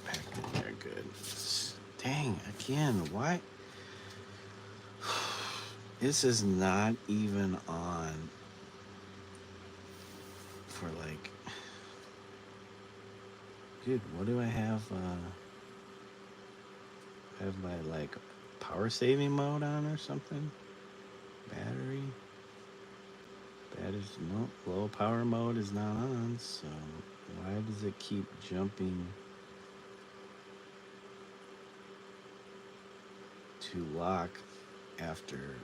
packed in there good. Dang, again, why? This is not even on for like, dude, what do I have? Have my like power saving mode on or something? Battery? No, low power mode is not on, so why does it keep jumping to lock after,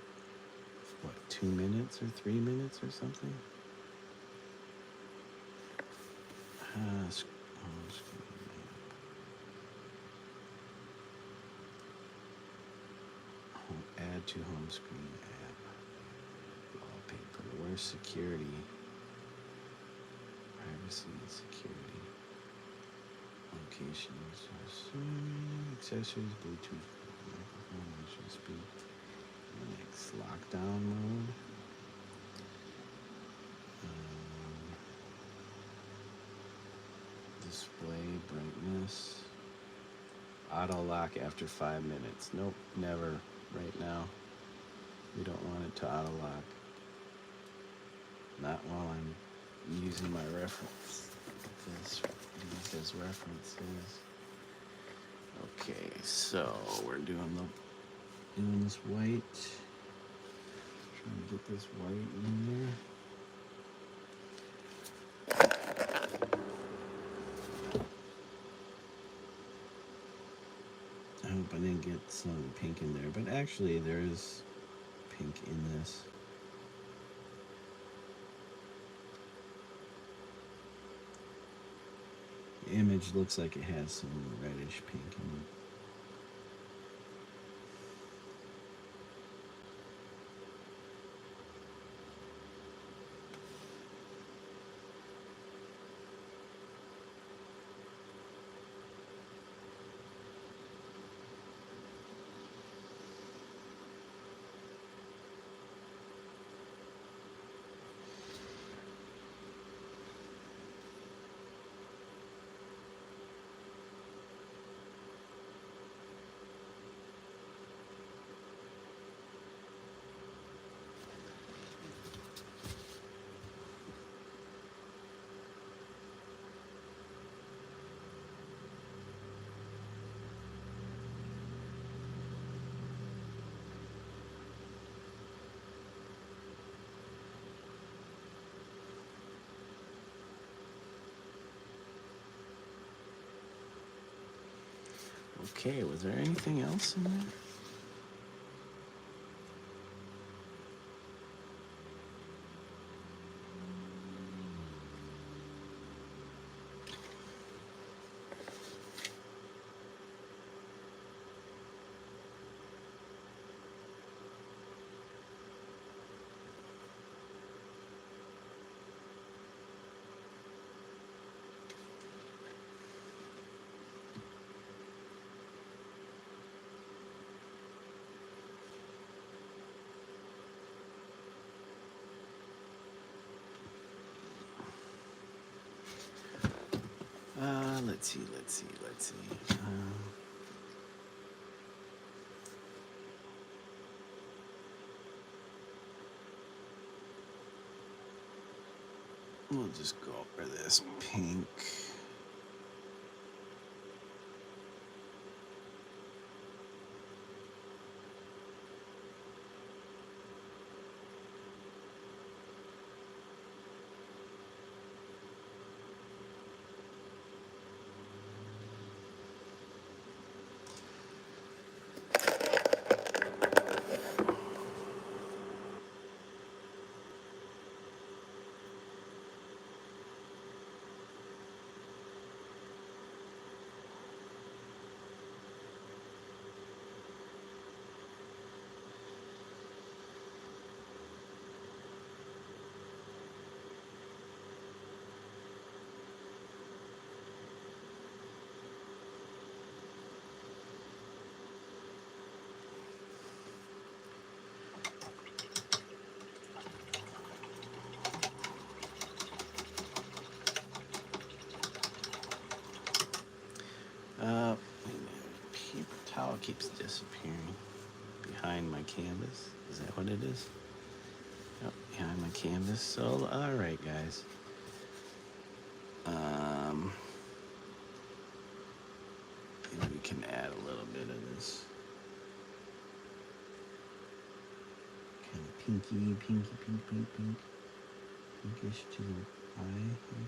what, 2 minutes or 3 minutes or something? Home screen app. Add to home screen app. Wallpaper. Where's security? Privacy and security. Locations. Accessories. Bluetooth. Microphone. Visual speed. Next. Lockdown mode. Display brightness. Auto lock after 5 minutes. Nope, never. Right now. We don't want it to auto lock. Not while I'm using my reference. These as references. Okay, so we're doing this white. Trying to get this white in there. I hope I didn't get some pink in there, but actually there is pink in this. The image looks like it has some reddish pink in it. Okay, was there anything else in there? Let's see. We'll just go over this pink. Paper towel keeps disappearing behind my canvas. Is that what it is? Yep, behind my canvas. So, all right, guys. Maybe we can add a little bit of this kind of pinkish to the eye here.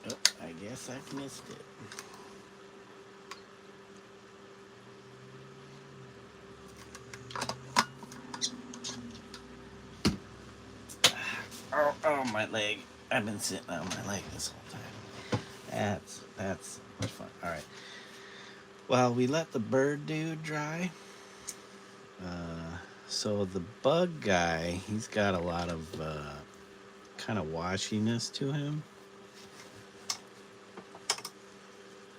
Oh, I guess I missed it. Oh, my leg. I've been sitting on my leg this whole time. That's much fun. All right. Well, we let the bird dude dry. So the bug guy, he's got a lot of kind of washiness to him.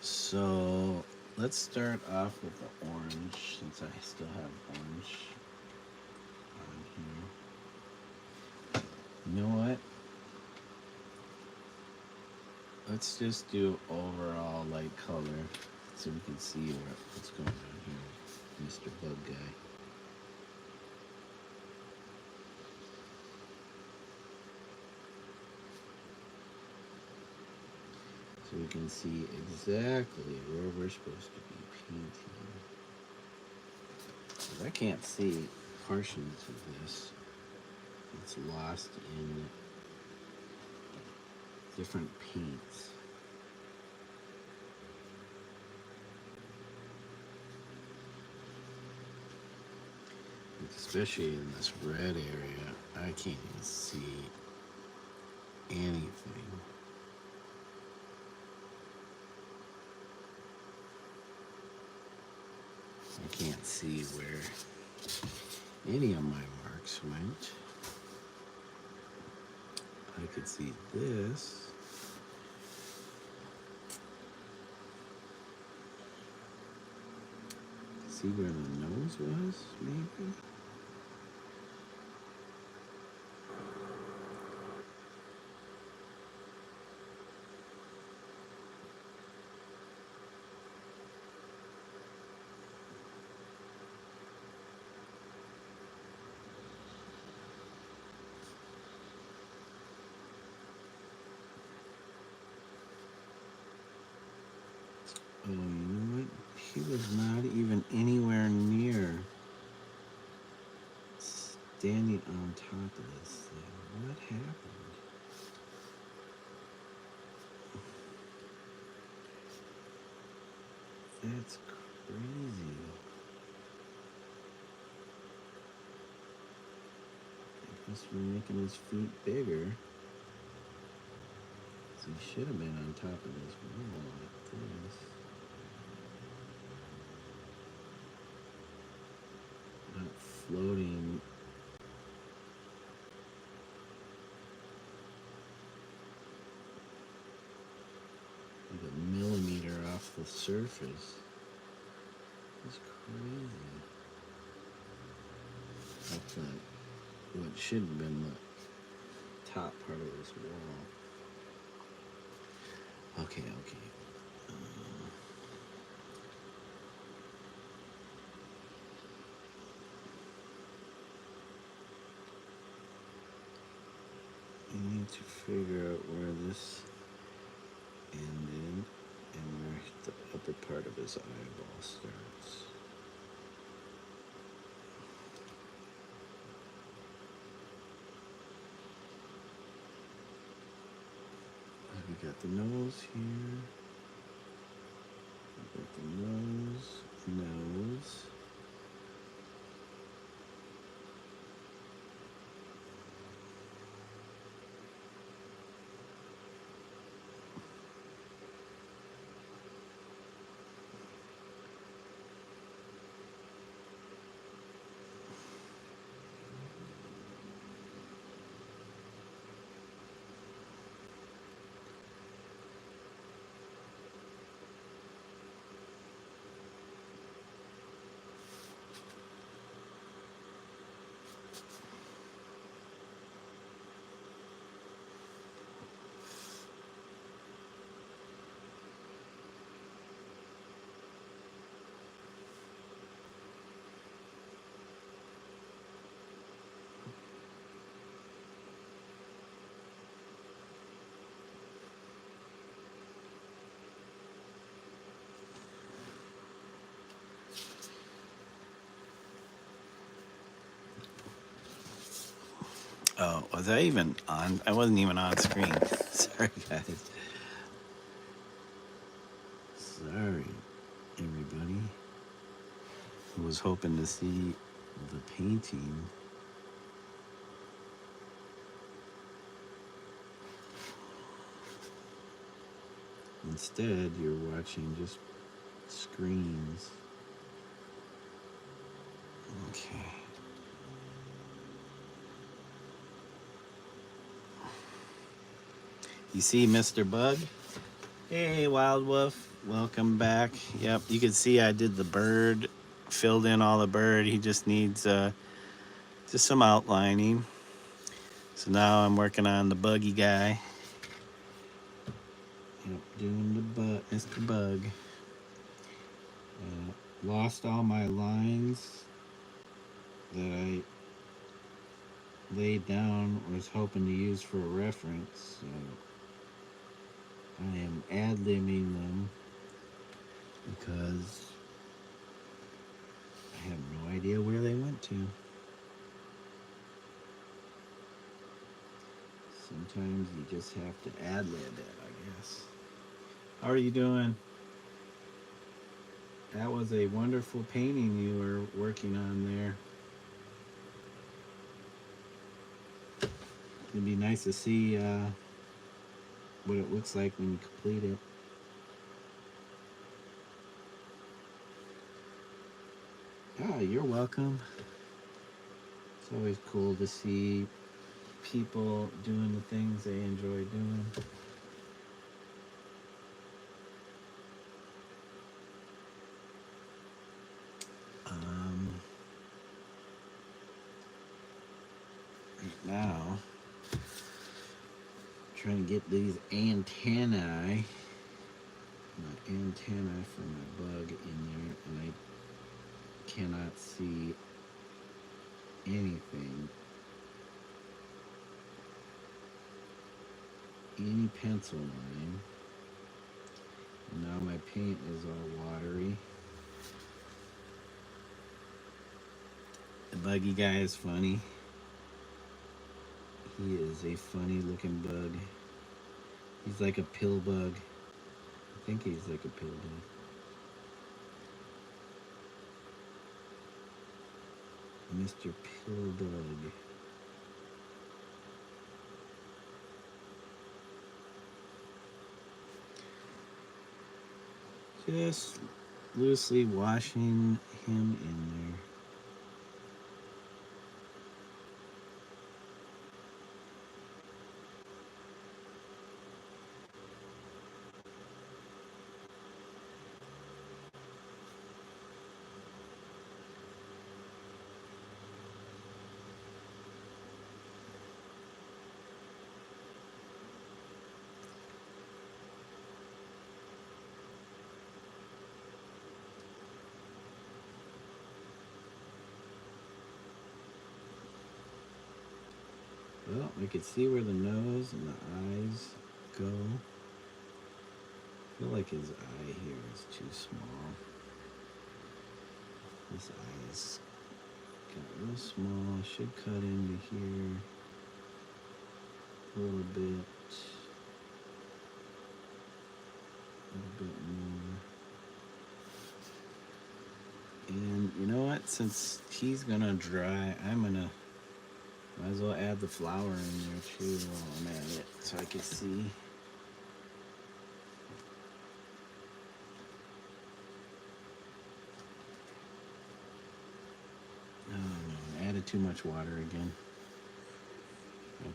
So let's start off with the orange, since I still have orange on here. You know what? Let's just do overall light color so we can see what's going on here, Mr. Bug Guy. So we can see exactly where we're supposed to be painting. Because I can't see portions of this. It's lost in different paints. Especially in this red area, I can't even see anything. I can't see where any of my marks went. I could see this. See where the nose was, maybe? Oh, you know what? He was not even anywhere near standing on top of this thing. What happened? That's crazy. I guess we're making his feet bigger. So he should have been on top of this wall like this. Not floating like a millimeter off the surface. It's crazy. Off that, what should have been the top part of this wall. Okay. You need to figure out where this ended and where the upper part of his eyeball starts. We got the nose here. We got the nose. Oh, was I even on? I wasn't even on screen. Sorry, guys. Sorry, everybody. I was hoping to see the painting. Instead, you're watching just screens. Okay. You see Mr. Bug? Hey, Wild Wolf. Welcome back. Yep, you can see I did the bird, filled in all the bird. He just needs just some outlining. So now I'm working on the buggy guy. Yep, doing the Mr. Bug. Lost all my lines that I laid down, was hoping to use for a reference. So I am ad-libbing them because I have no idea where they went to. Sometimes you just have to ad-lib it, I guess. How are you doing? That was a wonderful painting you were working on there. It'd be nice to see what it looks like when you complete it. Ah, you're welcome. It's always cool to see people doing the things they enjoy doing. Right now, trying to get these antennae, my antennae for my bug in there, and I cannot see anything. Any pencil line. Now my paint is all watery. The buggy guy is funny. He is a funny looking bug. He's like a pill bug. I think he's like a pill bug. Mr. Pillbug. Just loosely washing him in there. Well, we can see where the nose and the eyes go. I feel like his eye here is too small. This eye is got real small. Should cut into here a little bit. A little bit more. And you know what? Since he's gonna dry, might as well add the flour in there too while I'm at it so I can see. Oh no, I added too much water again.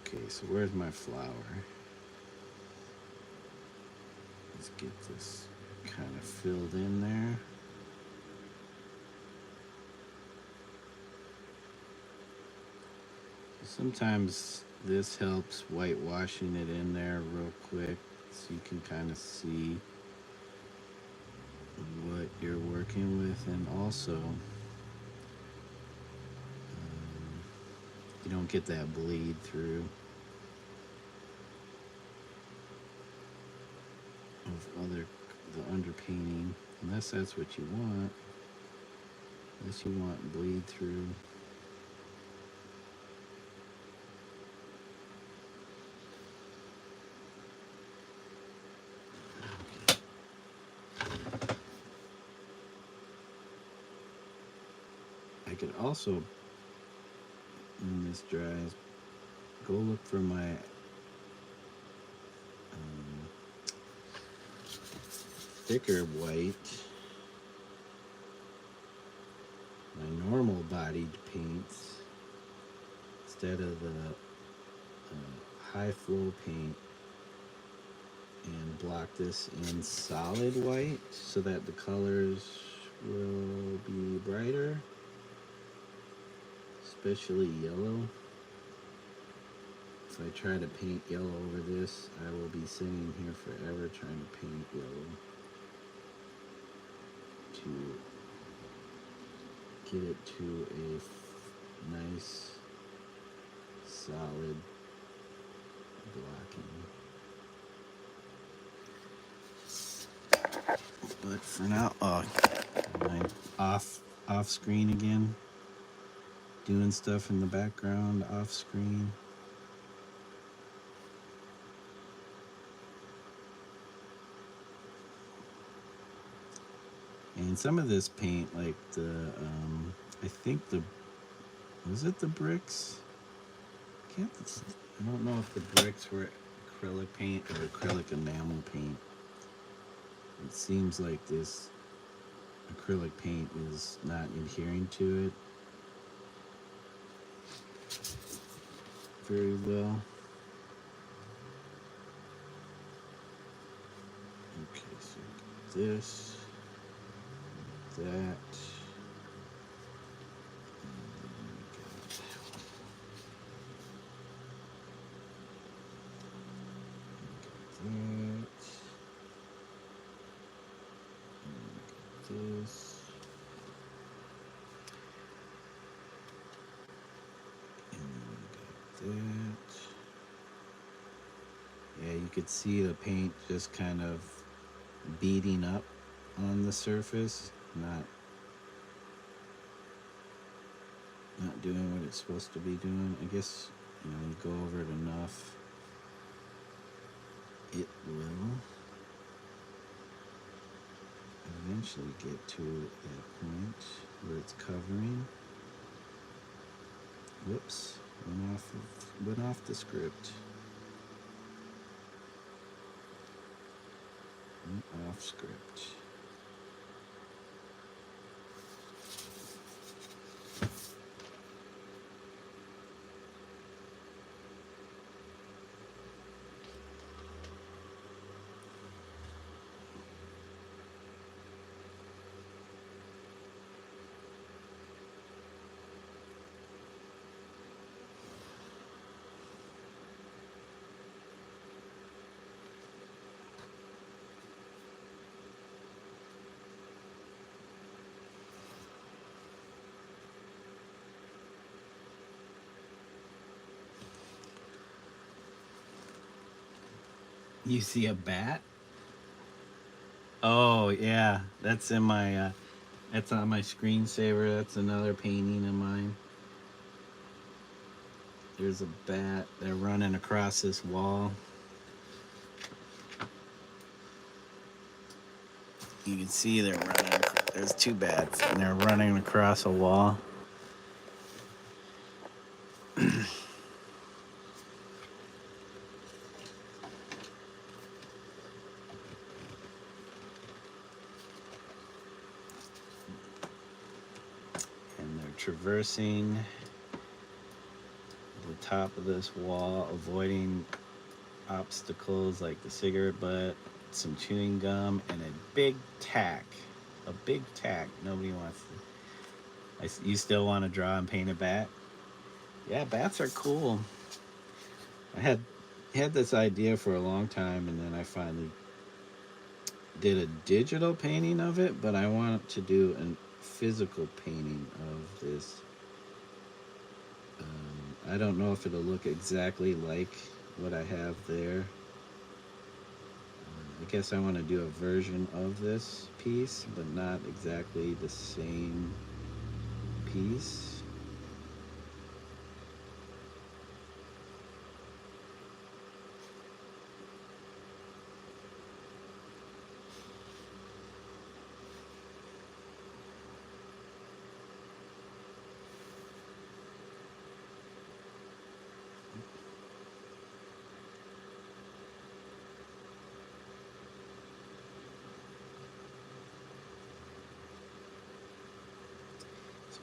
Okay, so where's my flour? Let's get this kind of filled in there. Sometimes this helps whitewashing it in there real quick so you can kind of see what you're working with, and also you don't get that bleed through of the underpainting, unless that's what you want. Unless you want bleed through. I could also, when this dries, go look for my thicker white, my normal bodied paints, instead of the high flow paint, and block this in solid white so that the colors will be brighter, especially yellow. If I try to paint yellow over this, I will be sitting here forever trying to paint yellow to get it to a nice solid blocking. But for now, I'm off screen again, doing stuff in the background off screen. And some of this paint, like I think was it the bricks? I don't know if the bricks were acrylic paint or acrylic enamel paint. It seems like this acrylic paint is not adhering to it very well. Okay, so this, that. This. And that. Yeah, you could see the paint just kind of beading up on the surface, not doing what it's supposed to be doing. I guess, you know, you go over it enough, it will eventually get to that point where it's covering. Whoops, went off the script. Went off script. You see a bat? Oh yeah, that's in my that's on my screensaver. That's another painting of mine. There's a bat. They're running across this wall. You can see they're running. There's two bats, and they're running across a wall. And they're traversing the top of this wall, avoiding obstacles like the cigarette butt, some chewing gum, and a big tack. A big tack. Nobody wants to. You still want to draw and paint a bat? Yeah, bats are cool. I had this idea for a long time, and then I finally did a digital painting of it, but I want to do a physical painting of this. I don't know if it'll look exactly like what I have there. I guess I want to do a version of this piece, but not exactly the same piece.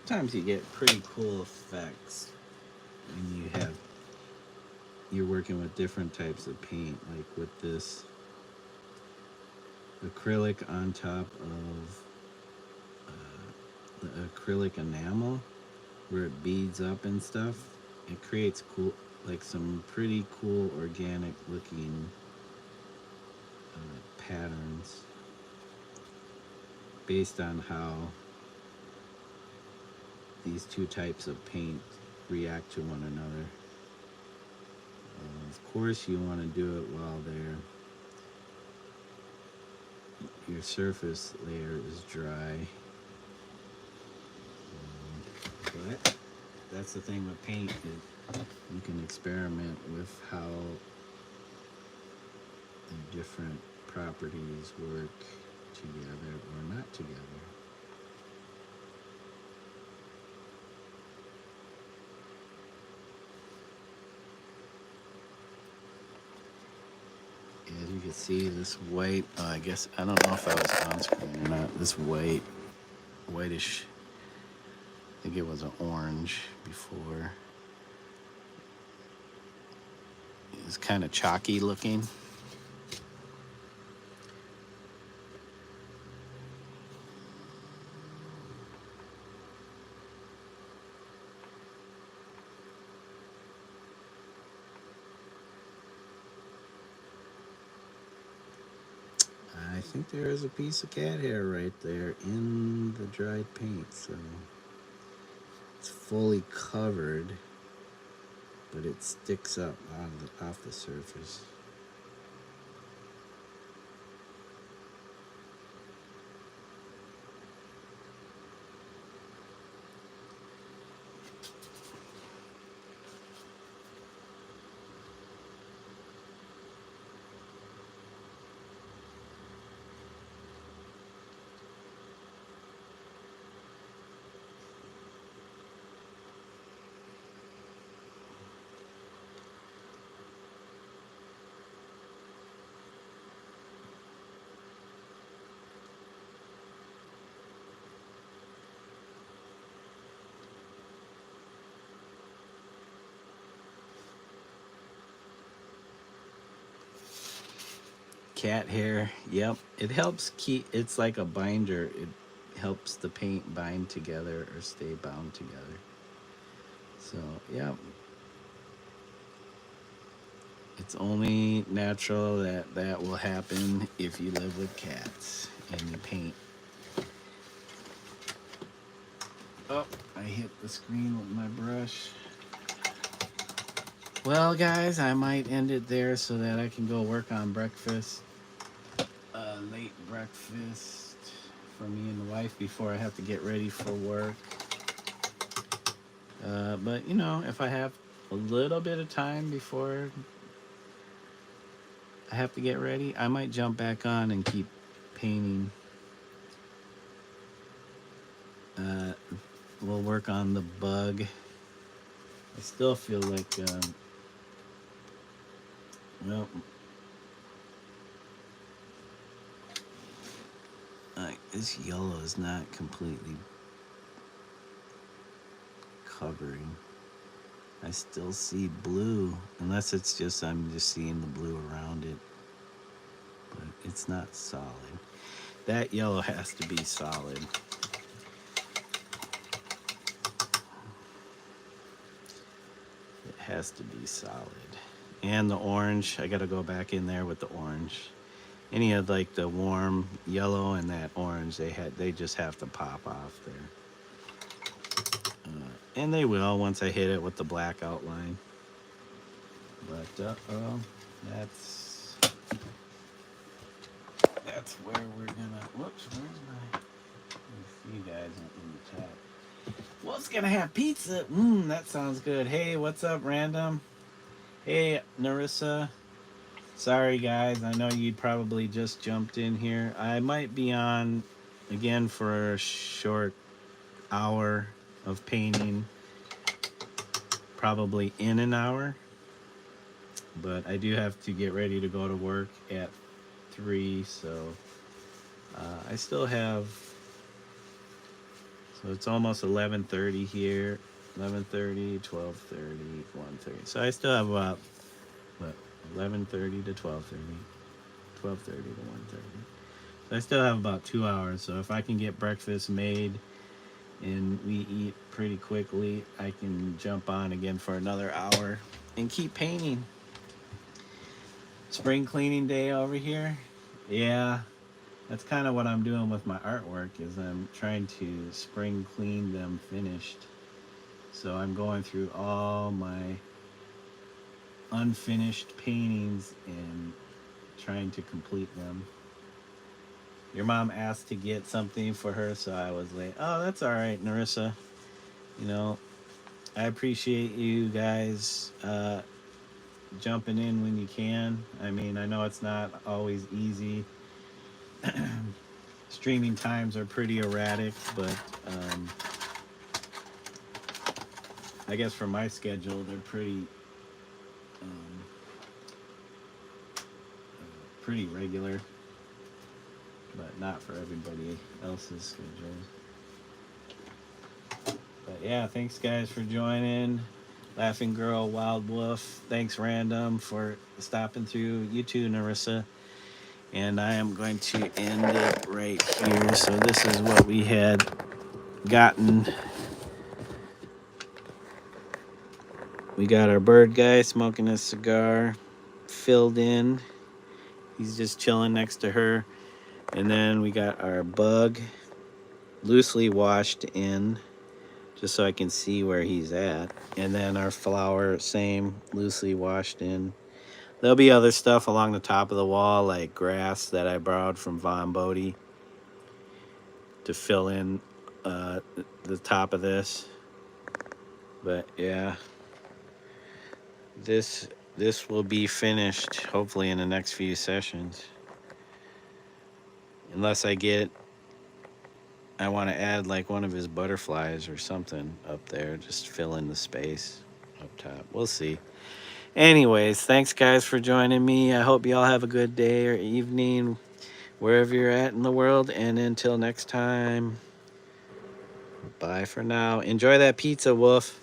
Sometimes you get pretty cool effects when you're working with different types of paint, like with this acrylic on top of the acrylic enamel where it beads up and stuff. It creates cool, like some pretty cool organic looking patterns based on how these two types of paint react to one another. Of course, you want to do it while your surface layer is dry. But that's the thing with paint, you can experiment with how the different properties work together or not together. As you can see, this white, I guess, I don't know if I was on screen or not, this whitish, I think it was an orange before. It's kind of chalky looking. I think there is a piece of cat hair right there in the dried paint, so it's fully covered, but it sticks up off the surface. cat hair. Yep, it helps keep, it's like a binder. It helps the paint bind together or stay bound together. So, yep. It's only natural that that will happen if you live with cats and you paint. Oh, I hit the screen with my brush. Well, guys, I might end it there so that I can go work on breakfast. Late breakfast for me and the wife before I have to get ready for work. But, you know, if I have a little bit of time before I have to get ready, I might jump back on and keep painting. We'll work on the bug. I still feel like, well, this yellow is not completely covering. I still see blue, unless it's just I'm just seeing the blue around it, but it's not solid. That yellow has to be solid. It has to be solid. And the orange, I gotta go back in there with the orange. Any of like the warm yellow and that orange, they just have to pop off there. And they will once I hit it with the black outline. But that's where we're gonna. Whoops, where's my? You guys in the chat. What's gonna have pizza? That sounds good. Hey, what's up, Random? Hey, Narissa. Sorry, guys. I know you probably just jumped in here. I might be on again for a short hour of painting, probably in an hour. But I do have to get ready to go to work at 3, so I still have. So it's almost 11:30 here. 11:30, 12:30, 1:30. So I still have about what 11:30 to 12:30, 12:30 to 1:30. So I still have about 2 hours. So if I can get breakfast made and we eat pretty quickly, I can jump on again for another hour and keep painting. Spring cleaning day over here. Yeah, that's kind of what I'm doing with my artwork, is I'm trying to spring clean them finished. So I'm going through all my unfinished paintings and trying to complete them. Your mom asked to get something for her, so I was like, oh, that's all right, Narissa. You know, I appreciate you guys jumping in when you can. I mean, I know it's not always easy. Streaming times are pretty erratic, but I guess for my schedule, they're pretty regular, but not for everybody else's schedule. But yeah, thanks guys for joining. Laughing Girl, Wild Wolf, thanks Random for stopping through. You too, Narissa. And I am going to end it right here. So this is what we had gotten. We got our bird guy smoking a cigar, filled in. He's just chilling next to her. And then we got our bug loosely washed in, just so I can see where he's at. And then our flower, same, loosely washed in. There'll be other stuff along the top of the wall, like grass that I borrowed from Vaughn Bode to fill in the top of this. But yeah, this will be finished hopefully in the next few sessions. Unless I want to add like one of his butterflies or something up there, just fill in the space up top. We'll see. Anyways, thanks guys for joining me. I hope you all have a good day or evening wherever you're at in the world. And until next time, bye for now. Enjoy that pizza, Wolf.